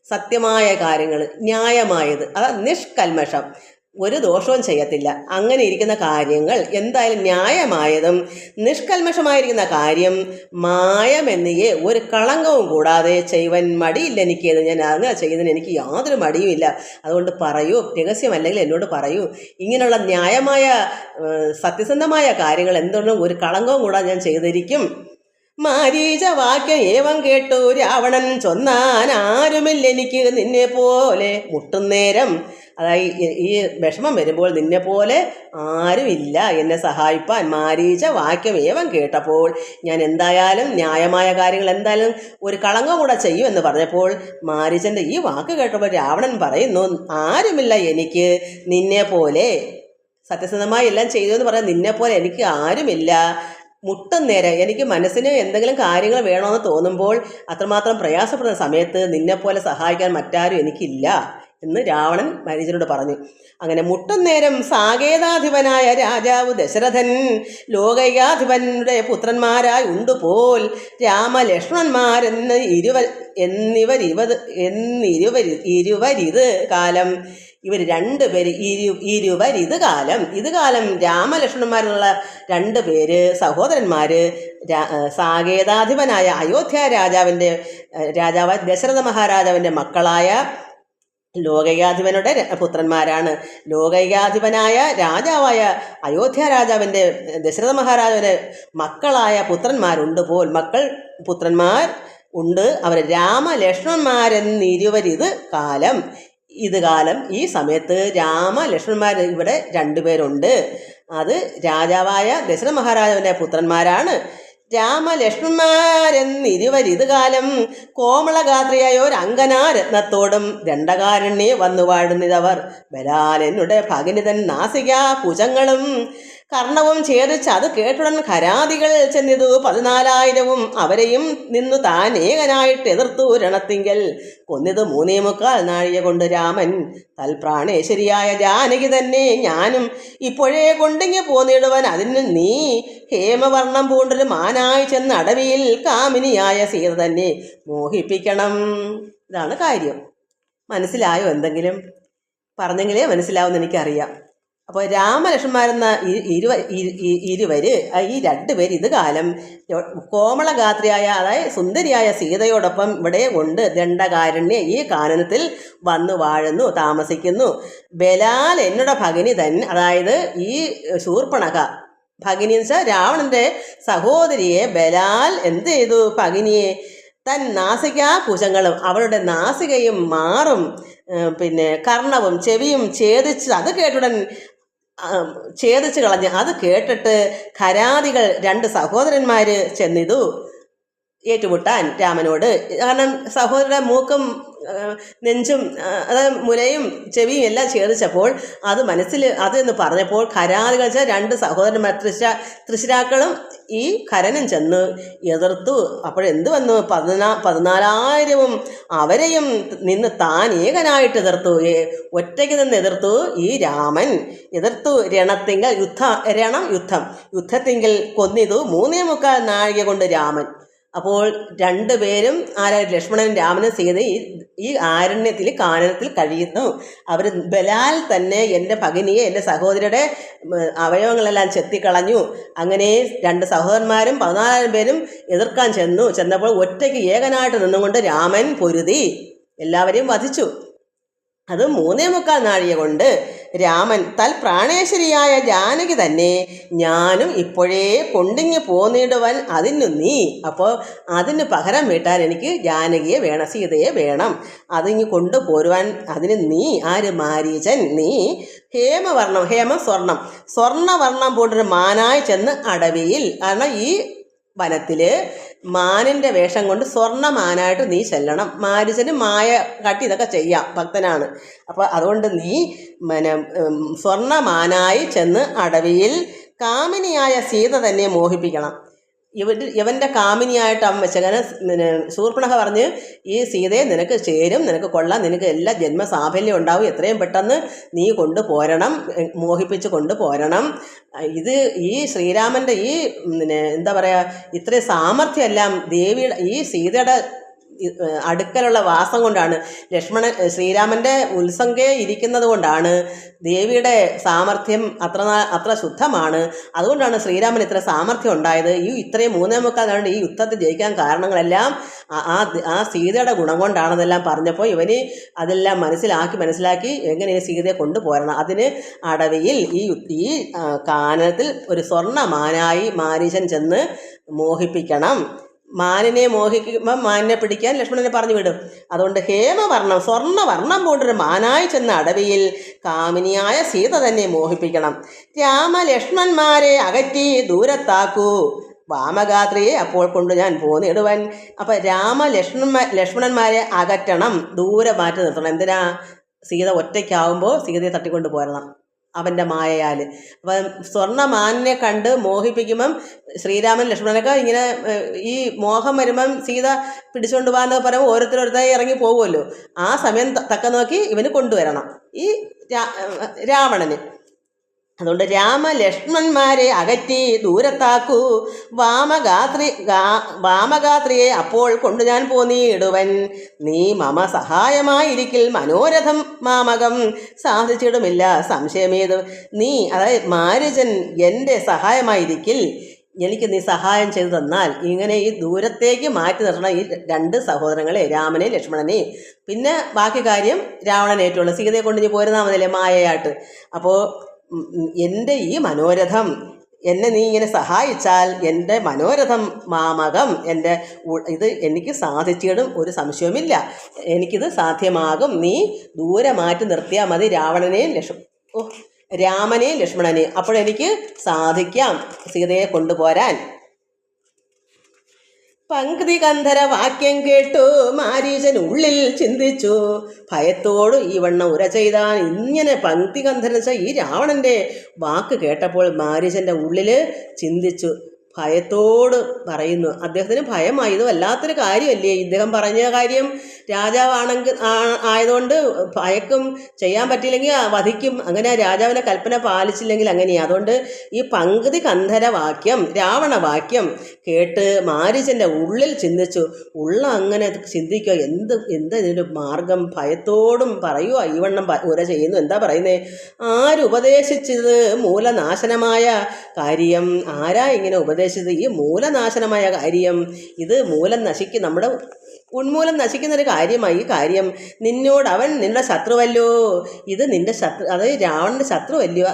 സത്യമായ കാര്യങ്ങൾ, ന്യായമായത്, അതാ നിഷ്കൽമഷം. ഒരു ദോഷവും ചെയ്യത്തില്ല. അങ്ങനെ ഇരിക്കുന്ന കാര്യങ്ങൾ എന്തായാലും ന്യായമായതും നിഷ്കൽമഷമായിരിക്കുന്ന കാര്യം മായമെന്നിയെ ഒരു കളങ്കവും കൂടാതെ ചെയ്യുവാൻ മടിയില്ല എനിക്കേത്. ഞാൻ അങ്ങനെ ചെയ്യുന്നതിന് എനിക്ക് യാതൊരു മടിയുമില്ല. അതുകൊണ്ട് പറയൂ, രഹസ്യമല്ലെങ്കിൽ എന്നോട് പറയൂ. ഇങ്ങനെയുള്ള ന്യായമായ സത്യസന്ധമായ കാര്യങ്ങൾ എന്തുകൊണ്ടും ഒരു കളങ്കവും കൂടാതെ ഞാൻ ചെയ്തിരിക്കും. മാരീച വാക്യം ഏവം കേട്ടു രാവണൻ ചൊന്നാൻ, ആരുമില്ല എനിക്ക് നിന്നെ പോലെ മുട്ടുന്നേരം. അതായത് ഈ വിഷമം വരുമ്പോൾ നിന്നെ പോലെ ആരുമില്ല എന്നെ സഹായിപ്പാൻ. മാരീച വാക്യം ഏവം കേട്ടപ്പോൾ ഞാൻ എന്തായാലും ന്യായമായ കാര്യങ്ങൾ എന്തായാലും ഒരു കളങ്കം കൂടെ ചെയ്യും എന്ന് പറഞ്ഞപ്പോൾ മാരീചൻ്റെ ഈ വാക്ക് കേട്ടപ്പോൾ രാവണൻ പറയുന്നു, ആരുമില്ല എനിക്ക് നിന്നെ പോലെ. സത്യസന്ധമായി എല്ലാം ചെയ്തു എന്ന് പറയാൻ നിന്നെപ്പോലെ എനിക്ക് ആരുമില്ല. മുട്ടുന്നേരം എനിക്ക് മനസ്സിന് എന്തെങ്കിലും കാര്യങ്ങൾ വേണമെന്ന് തോന്നുമ്പോൾ അത്രമാത്രം പ്രയാസപ്പെടുന്ന സമയത്ത് നിന്നെപ്പോലെ സഹായിക്കാൻ മറ്റാരും എനിക്കില്ല എന്ന് രാവണൻ മാരീചനോട് പറഞ്ഞു. അങ്ങനെ മുട്ടുന്നേരം സാകേതാധിപനായ രാജാവ് ദശരഥൻ ലോകൈകാധിപന്റെ പുത്രന്മാരായി ഉണ്ടുപോൽ രാമലക്ഷ്മണന്മാരെന്ന് ഇരുവരിത് കാലം. ഇവർ രണ്ടുപേര് ഇത് കാലം രാമലക്ഷ്മണന്മാരെന്നുള്ള രണ്ടുപേര് സഹോദരന്മാർ സാകേതാധിപനായ അയോധ്യ രാജാവായ ദശരഥ മഹാരാജാവിൻ്റെ മക്കളായ ലോകൈകാധിപനുടെ പുത്രന്മാരാണ്. ലോകൈകാധിപനായ രാജാവായ അയോധ്യ രാജാവിൻ്റെ ദശരഥ മഹാരാജാവിൻ്റെ മക്കളായ പുത്രന്മാർ ഉണ്ട്. അവർ രാമലക്ഷ്മണന്മാരെന്നിരുവരിത് കാലം. ഈ സമയത്ത് രാമലക്ഷ്മണന്മാർ ഇവിടെ രണ്ടുപേരുണ്ട്. അത് രാജാവായ ദശരഥ മഹാരാജാവിൻ്റെ പുത്രന്മാരാണ്. രാമലക്ഷ്മണന്മാരെന്നിരുവരിത് കാലം കോമളഗാത്രിയായോരങ്കനാരത്നത്തോടും ദണ്ഡകാരണ്യെ വന്നു വാഴുന്നിതവർ. ബലാലെന്നുടെ ഭഗനിതൻ നാസികാ ഭുജങ്ങളും കർണവും ഛേദിച്ച് അത് കേട്ടുടൻ ഖരാദികൾ ചെന്നിതു 14,000 അവരെയും നിന്നു താൻ ഏകനായിട്ട് എതിർത്തു രണത്തിങ്കൽ കൊന്നിത് 3.25 നാഴിക കൊണ്ട് രാമൻ തൽപ്രാണേശ്വരിയായ ജാനകി തന്നെ ഞാനും ഇപ്പോഴേ കൊണ്ടിങ്ങി പോന്നിടുവൻ അതിന് നീ ഹേമവർണ്ണം പൂണ്ടൊരു മാനായി ചെന്ന് അടവിയിൽ കാമിനിയായ സീത തന്നെ മോഹിപ്പിക്കണം. ഇതാണ് കാര്യം. മനസ്സിലായോ? എന്തെങ്കിലും പറഞ്ഞെങ്കിലേ മനസ്സിലാവുമെന്ന് എനിക്കറിയാം. അപ്പോൾ രാമലക്ഷ്മണന്മാരെന്ന ഇരുവര് ഈ 2 പേര് ഇത് കാലം കോമളഗാത്രിയായ അതായത് സുന്ദരിയായ സീതയോടൊപ്പം ഇവിടെ കൊണ്ട് ദണ്ഡകാരണ്യ ഈ കാനനത്തിൽ വന്നു വാഴുന്നു, താമസിക്കുന്നു. ബലാൽ എന്നോட ഭഗിനി തന്നെ, അതായത് ഈ ശൂർപ്പണഖ ഭഗിനി എന്ന് വെച്ചാൽ രാവണന്റെ സഹോദരിയെ ബലാൽ എന്ത് ചെയ്തു? ഭഗിനിയെ തൻ നാസികാ കുശങ്ങളും അവളുടെ നാസികയും മാറും പിന്നെ കർണവും ചെവിയും ഛേദിച്ച് അത് കേട്ടുടൻ ഛേദിച്ച് കളഞ്ഞ് അത് കേട്ടിട്ട് ഖരാദികൾ 2 സഹോദരന്മാർ ചെന്നിതു ഏറ്റുമുട്ടാൻ രാമനോട്. കാരണം സഹോദരന്റെ മൂക്കും നെഞ്ചും അതായത് മുലയും ചെവിയും എല്ലാം ഛേദിച്ചപ്പോൾ അത് മനസ്സിൽ അതെന്ന് പറഞ്ഞപ്പോൾ ഖരാദികൾ വെച്ചാൽ 2 സഹോദരന്മാർ തൃശ്ശിരാക്കളും ഈ ഖരനും ചെന്ന് എതിർത്തു. അപ്പോഴെന്ത് വന്നു? 14,000 അവരെയും നിന്ന് താൻ ഏകനായിട്ട് എതിർത്തു, ഒറ്റയ്ക്ക് നിന്ന് എതിർത്തു. ഈ രാമൻ എതിർത്തു രണത്തിങ്കൽ യുദ്ധത്തിങ്കൽ കൊന്നിതു 3.25 നാഴിക കൊണ്ട് രാമൻ. അപ്പോൾ 2 പേരും ലക്ഷ്മണനും രാമനും സീത ഈ ആരണ്യത്തിൽ കാനനത്തിൽ കഴിയുന്നു. അവർ ബലാൽ തന്നെ എൻ്റെ ഭഗിനിയെ എൻ്റെ സഹോദരിയുടെ അവയവങ്ങളെല്ലാം ചെത്തിക്കളഞ്ഞു. അങ്ങനെ 2 സഹോദരന്മാരും 14,000 പേരും എതിർക്കാൻ ചെന്നപ്പോൾ ഒറ്റയ്ക്ക് ഏകനായിട്ട് നിന്നുകൊണ്ട് രാമൻ പൊരുതി എല്ലാവരെയും വധിച്ചു. അത് 3.25 നാഴിക കൊണ്ട് രാമൻ തൽപ്രാണേശ്വരിയായ ജാനകി തന്നെ ഞാനും ഇപ്പോഴേ കൊണ്ടിങ്ങി പോന്നിടുവൻ അതിനു നീ. അപ്പോൾ അതിന് പകരം വീട്ടാൻ എനിക്ക് ജാനകിയെ വേണം, സീതയെ വേണം. അതിങ്ങ് കൊണ്ടുപോരുവാൻ അതിന് നീ ആര്? മാരീചൻ. നീ ഹേമവർണ്ണം സ്വർണ്ണവർണ്ണം പോട്ടൊരു മാനായി ചെന്ന് അടവിയിൽ, കാരണം ഈ വനത്തിൽ മാനിൻ്റെ വേഷം കൊണ്ട് സ്വർണ്ണമാനായിട്ട് നീ ചെല്ലണം. മാരീചന് മായ കാട്ടി ഇതൊക്കെ ചെയ്യാം, ഭക്തനാണ്. അപ്പോൾ അതുകൊണ്ട് നീ സ്വർണ്ണമാനായി ചെന്ന് അടവിയിൽ കാമിനിയായ സീത തന്നെ മോഹിപ്പിക്കണം. ഇവൻ്റെ കാമിനിയായിട്ട് അവൻ വെച്ച. കാരണം ശൂർപ്പണഖ പറഞ്ഞ് ഈ സീതയെ നിനക്ക് ചേരും, നിനക്ക് കൊള്ളാം, നിനക്ക് എല്ലാ ജന്മസാഫല്യം ഉണ്ടാവും, എത്രയും പെട്ടെന്ന് നീ കൊണ്ടുപോരണം, മോഹിപ്പിച്ച് കൊണ്ടുപോരണം. ഇത് ഈ ശ്രീരാമൻ്റെ ഈ എന്താ പറയുക, ഇത്രയും സാമർഥ്യമെല്ലാം ദേവിയുടെ ഈ സീതയുടെ അടുക്കലുള്ള വാസം കൊണ്ടാണ്. ശ്രീരാമൻ്റെ ഉത്സംഗയെ ഇരിക്കുന്നത് കൊണ്ടാണ് ദേവിയുടെ സാമർഥ്യം അത്ര ശുദ്ധമാണ്. അതുകൊണ്ടാണ് ശ്രീരാമൻ ഇത്ര സാമർഥ്യം ഉണ്ടായത്. ഇത്രയും 3.25 നാഴിക ഈ യുദ്ധത്തിൽ ജയിക്കാൻ കാരണങ്ങളെല്ലാം ആ സീതയുടെ ഗുണം കൊണ്ടാണെന്നെല്ലാം പറഞ്ഞപ്പോൾ ഇവന് അതെല്ലാം മനസ്സിലാക്കി എങ്ങനെ സീതയെ കൊണ്ടുപോരണം. അതിന് അടവിയിൽ ഈ കാനനത്തിൽ ഒരു സ്വർണ്ണമാനായി മാരീചൻ ചെന്ന് മോഹിപ്പിക്കണം. മാനിനെ മോഹിക്കുമ്പം മാനിനെ പിടിക്കാൻ ലക്ഷ്മണനെ പറഞ്ഞു വിടും. അതുകൊണ്ട് സ്വർണ്ണവർണ്ണം പോണ്ടൊരു മാനായി ചെന്ന അടവിയിൽ കാമിനിയായ സീത തന്നെ മോഹിപ്പിക്കണം. രാമലക്ഷ്മണന്മാരെ അകറ്റി ദൂരത്താക്കൂ വാമഗാത്രിയെ അപ്പോൾ കൊണ്ട് ഞാൻ പോന്നിടുവൻ. അപ്പം ലക്ഷ്മണന്മാരെ അകറ്റണം, ദൂരെ മാറ്റി നിർത്തണം. എന്തിനാ? സീത ഒറ്റയ്ക്കാവുമ്പോൾ സീതയെ തട്ടിക്കൊണ്ട് പോരണം അവൻ്റെ മായയാൽ. അപ്പം സ്വർണ്ണമാനിനെ കണ്ട് മോഹിപ്പിക്കുമ്പം ശ്രീരാമൻ ലക്ഷ്മണനൊക്കെ ഇങ്ങനെ ഈ മോഹം വരുമ്പം സീത പിടിച്ചുകൊണ്ട് പോകാന്നൊക്കെ പറയുമ്പോൾ ഓരോരുത്തരായി ഇറങ്ങി പോകുമല്ലോ. ആ സമയം തക്ക നോക്കി ഇവന് കൊണ്ടുവരണം ഈ രാവണന്. അതുകൊണ്ട് രാമലക്ഷ്മണന്മാരെ അകറ്റി ദൂരത്താക്കൂ വാമഗാത്രിയെ അപ്പോൾ കൊണ്ടു ഞാൻ പോന്നിടുവൻ. നീ മമ സഹായമായിരിക്കിൽ മനോരഥം മാമകം സാധിച്ചിടുമില്ല സംശയമേത്. നീ അതായത് മാരീചൻ എൻ്റെ സഹായമായിരിക്കിൽ, എനിക്ക് നീ സഹായം ചെയ്തു തന്നാൽ ഇങ്ങനെ ഈ ദൂരത്തേക്ക് മാറ്റി നിർത്തണം ഈ 2 സഹോദരങ്ങളെ, രാമനെ ലക്ഷ്മണനെ. പിന്നെ ബാക്കി കാര്യം രാവണനേറ്റുള്ളൂ. സീതയെ കൊണ്ട് നീ പോരുന്നാൽ മതിയല്ലേ മായയായിട്ട്. അപ്പോൾ എൻ്റെ ഈ മനോരഥം എന്നെ നീ ഇങ്ങനെ സഹായിച്ചാൽ എൻ്റെ മനോരഥം മാമകം ഇത് എനിക്ക് സാധിച്ചിടും, ഒരു സംശയവുമില്ല, എനിക്കിത് സാധ്യമാകും. നീ ദൂരെ മാറ്റി നിർത്തിയാൽ മതി രാമനെയും ലക്ഷ്മണനെയും, അപ്പോഴെനിക്ക് സാധിക്കാം സീതയെ കൊണ്ടുപോരാൻ. പങ്ക്തി കന്ധര വാക്യം കേട്ടു മാരീചൻ ഉള്ളിൽ ചിന്തിച്ചു. ഭയത്തോട് ഈ വണ്ണം ഉര ചെയ്താൻ. ഇങ്ങനെ പങ്ക്തി കന്ധര ഈ രാവണന്റെ വാക്ക് കേട്ടപ്പോൾ മാരീചന്റെ ഉള്ളിൽ ചിന്തിച്ചു. ഭയത്തോട് പറയുന്നു. അദ്ദേഹത്തിന് ഭയമായി. ഇത് വല്ലാത്തൊരു കാര്യമല്ലേ ഇദ്ദേഹം പറഞ്ഞ കാര്യം. രാജാവാണെങ്കിൽ ആയതുകൊണ്ട് ഭയക്കും, ചെയ്യാൻ പറ്റിയില്ലെങ്കിൽ വധിക്കും. അങ്ങനെ രാജാവിൻ്റെ കൽപ്പന പാലിച്ചില്ലെങ്കിൽ അങ്ങനെയാണ്. അതുകൊണ്ട് ഈ പങ്ക്തി കന്ധര വാക്യം, രാവണ വാക്യം കേട്ട് മാരീചൻ്റെ ഉള്ളിൽ ചിന്തിച്ചു. അങ്ങനെ ചിന്തിക്കുക, എന്താ ഇതിൻ്റെ മാർഗം? ഭയത്തോടും പറയുക, ഈ വണ്ണം ഉര ചെയ്യുന്നു. എന്താ പറയുന്നത്? ആരുപദേശിച്ചത് മൂലനാശനമായ കാര്യം? ആരാ ഇങ്ങനെ ഉപദേശിച്ചത്? ഈ മൂലനാശനമായ കാര്യം, ഇത് മൂലം നശിക്കും, നമ്മുടെ ഉന്മൂലം നശിക്കുന്നൊരു കാര്യമായി. ഈ കാര്യം നിന്നോട് അവൻ നിന്റെ ശത്രുവല്ലോ. ഇത് നിന്റെ ശത്രു, അതായത് രാവണൻ്റെ ശത്രുവല്ലയോ?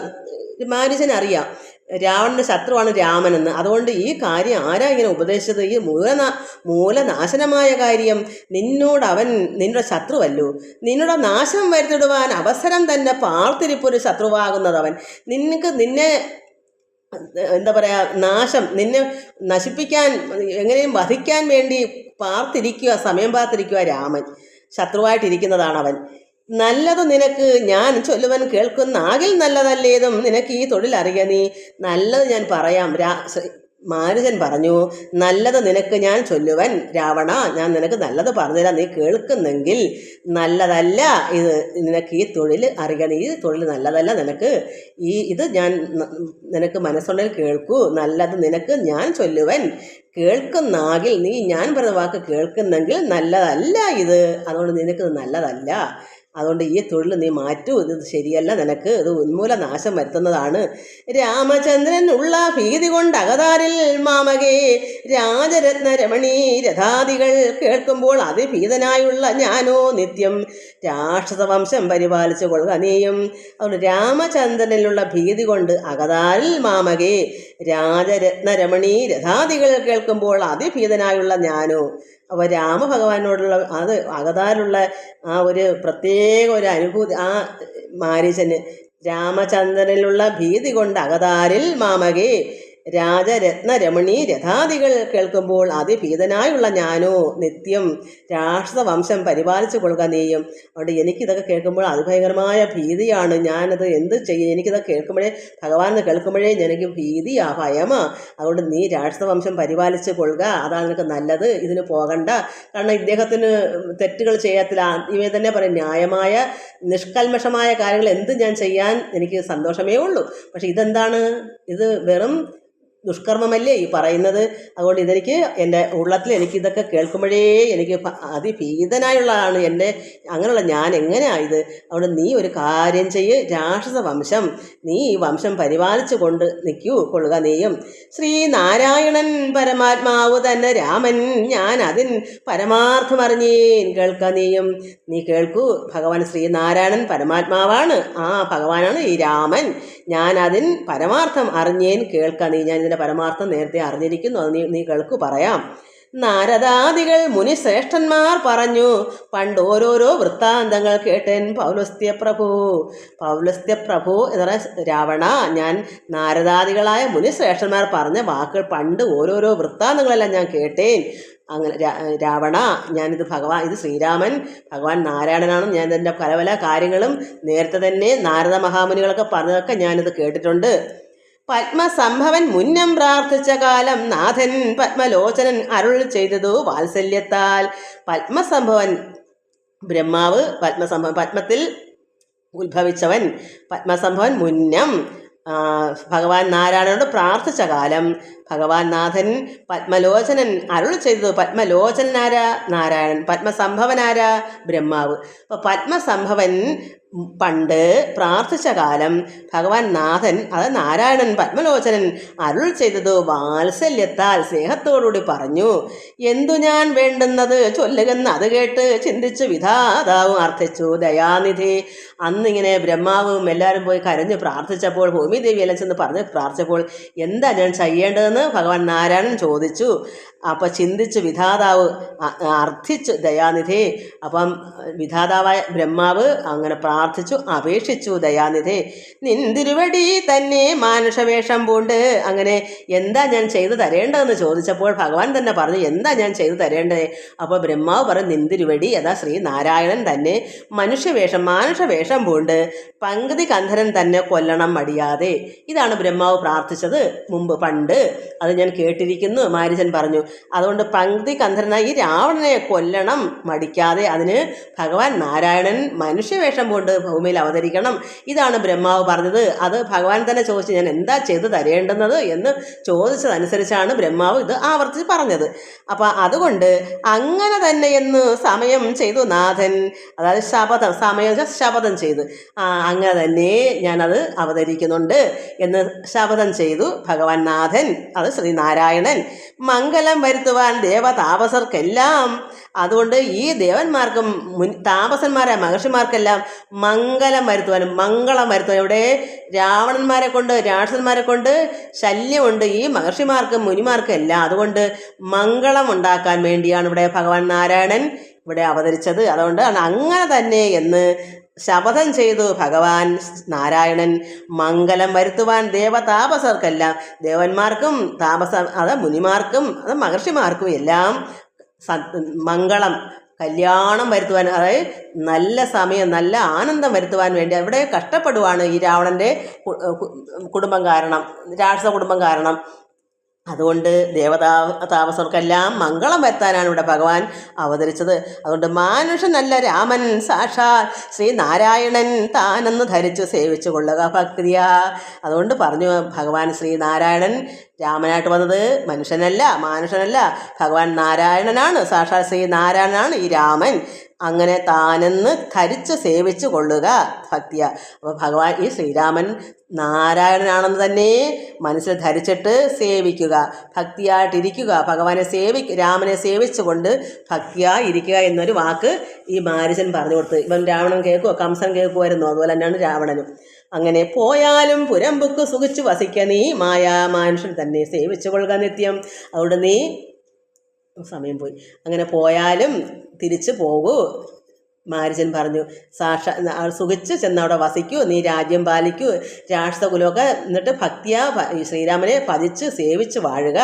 മാരീചനറിയാം രാവണൻ്റെ ശത്രുവാണ് രാമനെന്ന്. അതുകൊണ്ട് ഈ കാര്യം ആരാ ഇങ്ങനെ ഉപദേശിച്ചത്? ഈ മൂലനാശനമായ കാര്യം നിന്നോട് അവൻ നിന്റെ ശത്രുവല്ലോ. നിന്നോട് നാശം വരുത്തിടുവാൻ അവസരം തന്നെ പാർത്തിരിപ്പൊരു ശത്രുവാകുന്നതവൻ. നിന്നെ എന്താ പറയുക, നാശം, നിന്നെ നശിപ്പിക്കാൻ, എങ്ങനെയും വധിക്കാൻ വേണ്ടി സമയം പാർത്തിരിക്കുക രാമൻ. ശത്രുവായിട്ടിരിക്കുന്നതാണ് അവൻ. നല്ലത് നിനക്ക് ഞാൻ ചൊല്ലുവൻ കേൾക്കുന്നാകിൽ നല്ലതല്ലേതും നിനക്ക് ഈ തൊഴിൽ അറിയ നീ. നല്ലത് ഞാൻ പറയാം. മാരുതൻ പറഞ്ഞു, നല്ലത് നിനക്ക് ഞാൻ ചൊല്ലുവൻ രാവണ, ഞാൻ നിനക്ക് നല്ലത് പറഞ്ഞുതരാം, നീ കേൾക്കുന്നെങ്കിൽ. നല്ലതല്ല ഇത്, നിനക്ക് ഈ തൊഴിൽ അറിയണം, ഈ തൊഴിൽ നല്ലതല്ല നിനക്ക്. ഇത് ഞാൻ നിനക്ക് മനസ്സുണ്ടെങ്കിൽ കേൾക്കൂ. നല്ലത് നിനക്ക് ഞാൻ ചൊല്ലുവൻ കേൾക്കുന്നാകിൽ, നീ ഞാൻ പറഞ്ഞ വാക്ക് കേൾക്കുന്നെങ്കിൽ നല്ലതല്ല ഇത്. അതുകൊണ്ട് നിനക്ക് നല്ലതല്ല. അതുകൊണ്ട് ഈ തൊഴിൽ നീ മാറ്റൂ. ഇത് ശരിയല്ല നിനക്ക്, ഇത് ഉന്മൂലനാശം വരുത്തുന്നതാണ്. രാമചന്ദ്രൻ ഉള്ള ഭീതി കൊണ്ട് അകതാരിൽ മാമകേ രാജരത്ന രമണീ രഥാദികൾ കേൾക്കുമ്പോൾ അതിഭീതനായുള്ള ഞാനോ നിത്യം രാക്ഷസവംശം പരിപാലിച്ചു കൊള്ളുക നീയും. അതുകൊണ്ട് രാമചന്ദ്രനിലുള്ള ഭീതി കൊണ്ട് അകതാരിൽ മാമകേ രാജരത്ന രമണീ രഥാദികൾ കേൾക്കുമ്പോൾ അതിഭീതനായുള്ള ഞാനോ. അപ്പോൾ രാമഭഗവാനോടുള്ള അത് അകതാരിലുള്ള ആ ഒരു പ്രത്യേക ഒരു അനുഭൂതി ആ മാരീചന്, രാമചന്ദ്രനിലുള്ള ഭീതി കൊണ്ട് അകതാരിൽ മാമകേ രാജരത്ന രമണീ രഥാദികൾ കേൾക്കുമ്പോൾ അതിഭീതനായുള്ള ഞാനോ നിത്യം രാക്ഷസവംശം പരിപാലിച്ചു കൊള്ളുക നീയും. അതുകൊണ്ട് എനിക്കിതൊക്കെ കേൾക്കുമ്പോൾ അതിഭയങ്കരമായ ഭീതിയാണ്. ഞാനത് എന്ത് ചെയ്യും? എനിക്കിതൊക്കെ കേൾക്കുമ്പോഴേ, ഭഗവാൻ കേൾക്കുമ്പോഴേ എനിക്ക് ഭീതിയാ, ഭയമാ. അതുകൊണ്ട് നീ രാക്ഷസവംശം പരിപാലിച്ചു കൊള്ളുക, അതാണ് നിനക്ക് നല്ലത്. ഇതിന് പോകണ്ട. കാരണം ഇദ്ദേഹത്തിന് തെറ്റുകൾ ചെയ്യത്തില്ല. ഇവയെ തന്നെ പറയും, ന്യായമായ നിഷ്കൽമഷമായ കാര്യങ്ങൾ എന്ത് ഞാൻ ചെയ്യാൻ എനിക്ക് സന്തോഷമേ ഉള്ളൂ. പക്ഷെ ഇതെന്താണ്? ഇത് വെറും ദുഷ്കർമ്മമല്ലേ ഈ പറയുന്നത്? അതുകൊണ്ട് ഇതെനിക്ക് എൻ്റെ ഉള്ളത്തിൽ എനിക്കിതൊക്കെ കേൾക്കുമ്പോഴേ എനിക്ക് അതിഭീതനായുള്ളതാണ് എൻ്റെ. അങ്ങനെയുള്ള ഞാൻ എങ്ങനെയായത്? അതുകൊണ്ട് നീ ഒരു കാര്യം ചെയ്യ്, രാക്ഷസവംശം നീ ഈ വംശം പരിപാലിച്ചു കൊണ്ട് കൊള്ളുക നീയും. ശ്രീനാരായണൻ പരമാത്മാവ് തന്നെ രാമൻ, ഞാൻ അതിൻ പരമാർത്ഥമറിഞ്ഞേൻ കേൾക്ക നീയും. നീ കേൾക്കൂ, ഭഗവാൻ ശ്രീനാരായണൻ പരമാത്മാവാണ്. ആ ഭഗവാനാണ് ഈ രാമൻ. ഞാൻ അതിൻ പരമാർത്ഥം അറിഞ്ഞേൻ കേൾക്ക നീ. ഞാൻ ഇതിൻ്റെ പരമാർത്ഥം നേരത്തെ അറിഞ്ഞിരിക്കുന്നു, അത് നീ കേൾക്കൂ, പറയാം. നാരദാദികൾ മുനിശ്രേഷ്ഠന്മാർ പറഞ്ഞു പണ്ട് ഓരോരോ വൃത്താന്തങ്ങൾ കേട്ടൻ പൗലസ്ത്യ പ്രഭു എന്ന് പറഞ്ഞ രാവണ, ഞാൻ നാരദാദികളായ മുനിശ്രേഷ്ഠന്മാർ പറഞ്ഞ വാക്കുകൾ പണ്ട് ഓരോരോ വൃത്താന്തങ്ങളെല്ലാം ഞാൻ കേട്ടേൻ. അങ്ങനെ രാവണ, ഞാനിത് ഇത് ശ്രീരാമൻ ഭഗവാൻ നാരായണനാണ്. ഞാൻ ഇതിൻ്റെ പല പല കാര്യങ്ങളും നേരത്തെ തന്നെ നാരദ മഹാമുനികളൊക്കെ പറഞ്ഞതൊക്കെ ഞാനിത് കേട്ടിട്ടുണ്ട്. പത്മസംഭവൻ മുന്നം പ്രാർത്ഥിച്ച കാലം നാഥൻ പത്മലോചനൻ അരുൾ ചെയ്തതു വാത്സല്യത്താൽ. പത്മസംഭവൻ ബ്രഹ്മാവ്, പത്മത്തിൽ ഉത്ഭവിച്ചവൻ പത്മസംഭവൻ മുന്നം ഭഗവാൻ നാരായണനോട് പ്രാർത്ഥിച്ച കാലം ഭഗവാൻ നാഥൻ പത്മലോചനൻ അരുൾ ചെയ്തത്. പത്മലോചനാരാ? നാരായണൻ. പത്മസംഭവനാരാ? ബ്രഹ്മാവ്. അപ്പോൾ പത്മസംഭവൻ പണ്ട് പ്രാർത്ഥിച്ച കാലം ഭഗവാൻ നാഥൻ, അത് നാരായണൻ പത്മലോചനൻ അരുൾ ചെയ്തത് വാത്സല്യത്താൽ സ്നേഹത്തോടുകൂടി പറഞ്ഞു. എന്തു ഞാൻ വേണ്ടുന്നത് ചൊല്ലുകെന്ന് അത് കേട്ട് ചിന്തിച്ച് വിധാതാവും അർത്ഥിച്ചു. ദയാനിധി, അന്നിങ്ങനെ ബ്രഹ്മാവും എല്ലാവരും പോയി കരഞ്ഞ് പ്രാർത്ഥിച്ചപ്പോൾ, ഭൂമിദേവി എല്ലാം ചെന്ന് പറഞ്ഞ് പ്രാർത്ഥിച്ചപ്പോൾ എന്താ ഞാൻ ചെയ്യേണ്ടതെന്ന് ഭഗവാൻ നാരായണൻ ചോദിച്ചു. അപ്പം ചിന്തിച്ചു വിധാതാവ്, അർത്ഥിച്ചു ദയാനിധേ. അപ്പം വിധാതാവായ ബ്രഹ്മാവ് അങ്ങനെ പ്രാർത്ഥിച്ചു, അപേക്ഷിച്ചു ദയാനിധേ, നിന്തിരുവടി തന്നെ മാനുഷവേഷം പൂണ്ട്. അങ്ങനെ എന്താ ഞാൻ ചെയ്തു തരേണ്ടതെന്ന് ചോദിച്ചപ്പോൾ ഭഗവാൻ തന്നെ പറഞ്ഞു, എന്താ ഞാൻ ചെയ്തു തരേണ്ടത്? അപ്പോൾ ബ്രഹ്മാവ് പറഞ്ഞു, നിന്തിരുവടി അതാ ശ്രീനാരായണൻ തന്നെ മാനുഷവേഷം പൂണ്ട് പങ്ക്തി കന്ധരൻ തന്നെ കൊല്ലണം മടിയാതെ. ഇതാണ് ബ്രഹ്മാവ് പ്രാർത്ഥിച്ചത് മുമ്പ് പണ്ട്. അത് ഞാൻ കേട്ടിരിക്കുന്നു, മാരീചൻ പറഞ്ഞു. അതുകൊണ്ട് പങ്ക്തി കന്ധരനായി ഈ രാവണനെ കൊല്ലണം മടിക്കാതെ. അതിന് ഭഗവാൻ നാരായണൻ മനുഷ്യവേഷം കൊണ്ട് ഭൂമിയിൽ അവതരിക്കണം. ഇതാണ് ബ്രഹ്മാവ് പറഞ്ഞത്. അത് ഭഗവാൻ തന്നെ ചോദിച്ചു, ഞാൻ എന്താ ചെയ്തു തരേണ്ടുന്നത് എന്ന് ചോദിച്ചതനുസരിച്ചാണ് ബ്രഹ്മാവ് ഇത് ആവർത്തിച്ച് പറഞ്ഞത്. അപ്പം അതുകൊണ്ട് അങ്ങനെ തന്നെ എന്ന് സമയം ചെയ്തു നാഥൻ. അതായത് ശപഥം ചെയ്തു, അങ്ങനെ തന്നെ ഞാനത് അവതരിക്കുന്നുണ്ട് എന്ന് ശപഥം ചെയ്തു ഭഗവാൻ നാഥൻ. അത് ശ്രീനാരായണൻ. മംഗലം വരുത്തുവാൻ ദേവതാപസർക്കെല്ലാം. അതുകൊണ്ട് ഈ ദേവന്മാർക്കും താപസന്മാരായ മഹർഷിമാർക്കെല്ലാം മംഗളം വരുത്തുവാനും ഇവിടെ രാവണന്മാരെ കൊണ്ട് രാക്ഷസന്മാരെ കൊണ്ട് ശല്യമുണ്ട് ഈ മഹർഷിമാർക്കും മുനിമാർക്കും എല്ലാം. അതുകൊണ്ട് മംഗളം ഉണ്ടാക്കാൻ വേണ്ടിയാണ് ഇവിടെ ഭഗവാൻ നാരായണൻ ഇവിടെ അവതരിച്ചത്. അതുകൊണ്ടാണ് അങ്ങനെ തന്നെ എന്ന് ശപഥം ചെയ്തു ഭഗവാൻ നാരായണൻ. മംഗലം വരുത്തുവാൻ ദേവതാപസർക്കെല്ലാം, ദേവന്മാർക്കും മുനിമാർക്കും മഹർഷിമാർക്കും എല്ലാം മംഗളം കല്യാണം വരുത്തുവാൻ, അതായത് നല്ല സമയം നല്ല ആനന്ദം വരുത്തുവാൻ വേണ്ടി അവിടെ കഷ്ടപ്പെടുവാണ് ഈ രാവണൻ്റെ കുടുംബം കാരണം, രാക്ഷസ കുടുംബം കാരണം. അതുകൊണ്ട് താപസർക്കെല്ലാം മംഗളം വരുത്താനാണ് ഇവിടെ ഭഗവാൻ അവതരിച്ചത്. അതുകൊണ്ട് മാനുഷനല്ല രാമൻ സാക്ഷാൽ ശ്രീനാരായണൻ താനെന്ന് ധരിച്ച് സേവിച്ചു കൊള്ളുക ഭക്തിയാ. അതുകൊണ്ട് പറഞ്ഞു ഭഗവാൻ ശ്രീനാരായണൻ രാമനായിട്ട് വന്നത് മാനുഷനല്ല, ഭഗവാൻ നാരായണനാണ്. സാക്ഷാൽ ശ്രീനാരായണനാണ് ഈ രാമൻ. അങ്ങനെ താനെന്ന് ധരിച്ച് സേവിച്ചു കൊള്ളുക ഭക്തിയ. അപ്പോൾ ഭഗവാൻ ഈ ശ്രീരാമൻ നാരായണനാണെന്ന് തന്നെ മനസ്സിൽ ധരിച്ചിട്ട് സേവിക്കുക, ഭക്തിയായിട്ടിരിക്കുക. ഭഗവാനെ രാമനെ സേവിച്ചുകൊണ്ട് ഭക്തിയായി ഇരിക്കുക എന്നൊരു വാക്ക് ഈ മാരീചൻ പറഞ്ഞു കൊടുത്ത്. ഇവൻ രാവണൻ കേൾക്കുമോ? കംസൻ കേൾക്കുമായിരുന്നു. അതുപോലെ തന്നെയാണ് രാവണനും. അങ്ങനെ പോയാലും പുരമ്പുക്ക് സുഖിച്ചു വസിക്ക നീ മാനുഷൻ തന്നെ സേവിച്ചു കൊള്ളുക നിത്യം. അതുകൊണ്ട് നീ സമയം പോയി. അങ്ങനെ പോയാലും തിരിച്ചു പോകൂ. മാരീചൻ പറഞ്ഞു, സുഖിച്ച് ചെന്നവിടെ വസിക്കൂ, നീ രാജ്യം പാലിക്കൂ, രാക്ഷസ കുലമൊക്കെ എന്നിട്ട് ശ്രീരാമനെ ഭജിച്ച് സേവിച്ച് വാഴുക.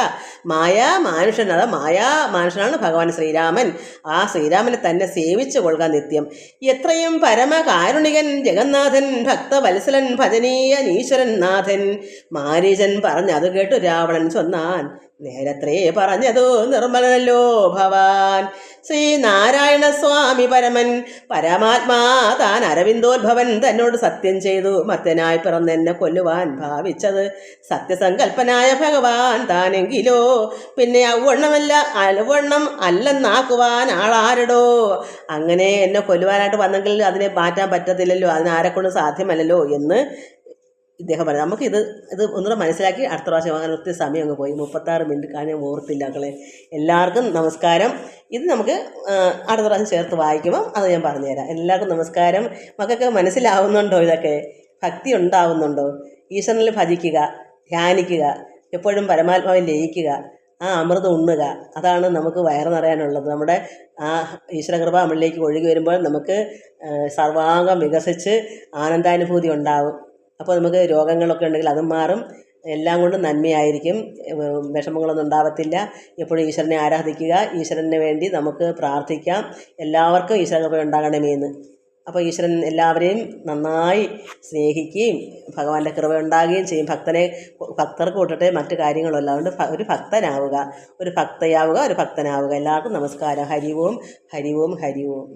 മാനുഷനാണ് ഭഗവാൻ ശ്രീരാമൻ. ആ ശ്രീരാമനെ തന്നെ സേവിച്ചു കൊള്ളുക നിത്യം. എത്രയും പരമകാരുണികൻ ജഗന്നാഥൻ ഭക്തവത്സലൻ ഭജനീയ ഈശ്വരൻ നാഥൻ. മാരീചൻ പറഞ്ഞത് കേട്ടു രാവണൻ ചൊന്നാൻ, നേരത്രേ പറഞ്ഞതു നിർമ്മലനല്ലോ ഭവാൻ. ശ്രീനാരായണ സ്വാമി പരമാത്മാ താൻ അരവിന്ദോദ്ഭവൻ തന്നോട് സത്യം ചെയ്തു മർത്യനായി പിറന്നെന്നെ കൊല്ലുവാൻ ഭാവിച്ചത് സത്യസങ്കൽപ്പനായ ഭഗവാൻ താനെങ്കിലോ പിന്നെ അവണ്ണം അല്ലെന്നാക്കുവാൻ ആളാരടോ. അങ്ങനെ എന്നെ കൊല്ലുവാനായിട്ട് വന്നെങ്കിൽ അതിനെ മാറ്റാൻ പറ്റത്തില്ലല്ലോ, അതിനാരെക്കൊണ്ട് സാധ്യമല്ലല്ലോ എന്ന് ഇദ്ദേഹം പറഞ്ഞു. നമുക്കിത് ഒന്നുകൂടെ മനസ്സിലാക്കി അടുത്ത പ്രാവശ്യം അങ്ങനെ ഒത്തിരി സമയം അങ്ങ് പോയി. 36 മിനിറ്റ് ഞാൻ ഓർത്തില്ല മക്കളെ. എല്ലാവർക്കും നമസ്കാരം. ഇത് നമുക്ക് അടുത്ത പ്രാവശ്യം ചേർത്ത് വായിക്കുമ്പം അത് ഞാൻ പറഞ്ഞുതരാം. എല്ലാവർക്കും നമസ്കാരം. മക്കൾക്ക് മനസ്സിലാവുന്നുണ്ടോ? ഇതൊക്കെ ഭക്തി ഉണ്ടാവുന്നുണ്ടോ? ഈശ്വരനിൽ ഭജിക്കുക, ധ്യാനിക്കുക, എപ്പോഴും പരമാത്മാവിൽ ലയിക്കുക, ആ അമൃതം ഉണ്ണുക. അതാണ് നമുക്ക് വയറ് നിറയാനുള്ളത്. നമ്മുടെ ആ ഈശ്വരകൃപ നമ്മളിലേക്ക് ഒഴുകി വരുമ്പോൾ നമുക്ക് സർവാംഗം വികസിച്ച് ആനന്ദാനുഭൂതി ഉണ്ടാവും. അപ്പോൾ നമുക്ക് രോഗങ്ങളൊക്കെ ഉണ്ടെങ്കിൽ അതും മാറും. എല്ലാം കൊണ്ടും നന്മയായിരിക്കും, വിഷമങ്ങളൊന്നും ഉണ്ടാവത്തില്ല. എപ്പോഴും ഈശ്വരനെ ആരാധിക്കുക, ഈശ്വരന് വേണ്ടി നമുക്ക് പ്രാർത്ഥിക്കാം. എല്ലാവർക്കും ഈശ്വരകൃപ ഉണ്ടാകണമെന്ന്. അപ്പോൾ ഈശ്വരൻ എല്ലാവരെയും നന്നായി സ്നേഹിക്കുകയും ഭഗവാന്റെ കൃപ ഉണ്ടാകുകയും ചെയ്യും. ഭക്തർക്ക് കൂട്ടട്ടെ മറ്റു കാര്യങ്ങളല്ല. അതുകൊണ്ട് ഒരു ഭക്തനാവുക, ഒരു ഭക്തയാവുക, ഒരു ഭക്തനാവുക. എല്ലാവർക്കും നമസ്കാരം. ഹരി ഓം, ഹരി ഓം, ഹരി ഓം.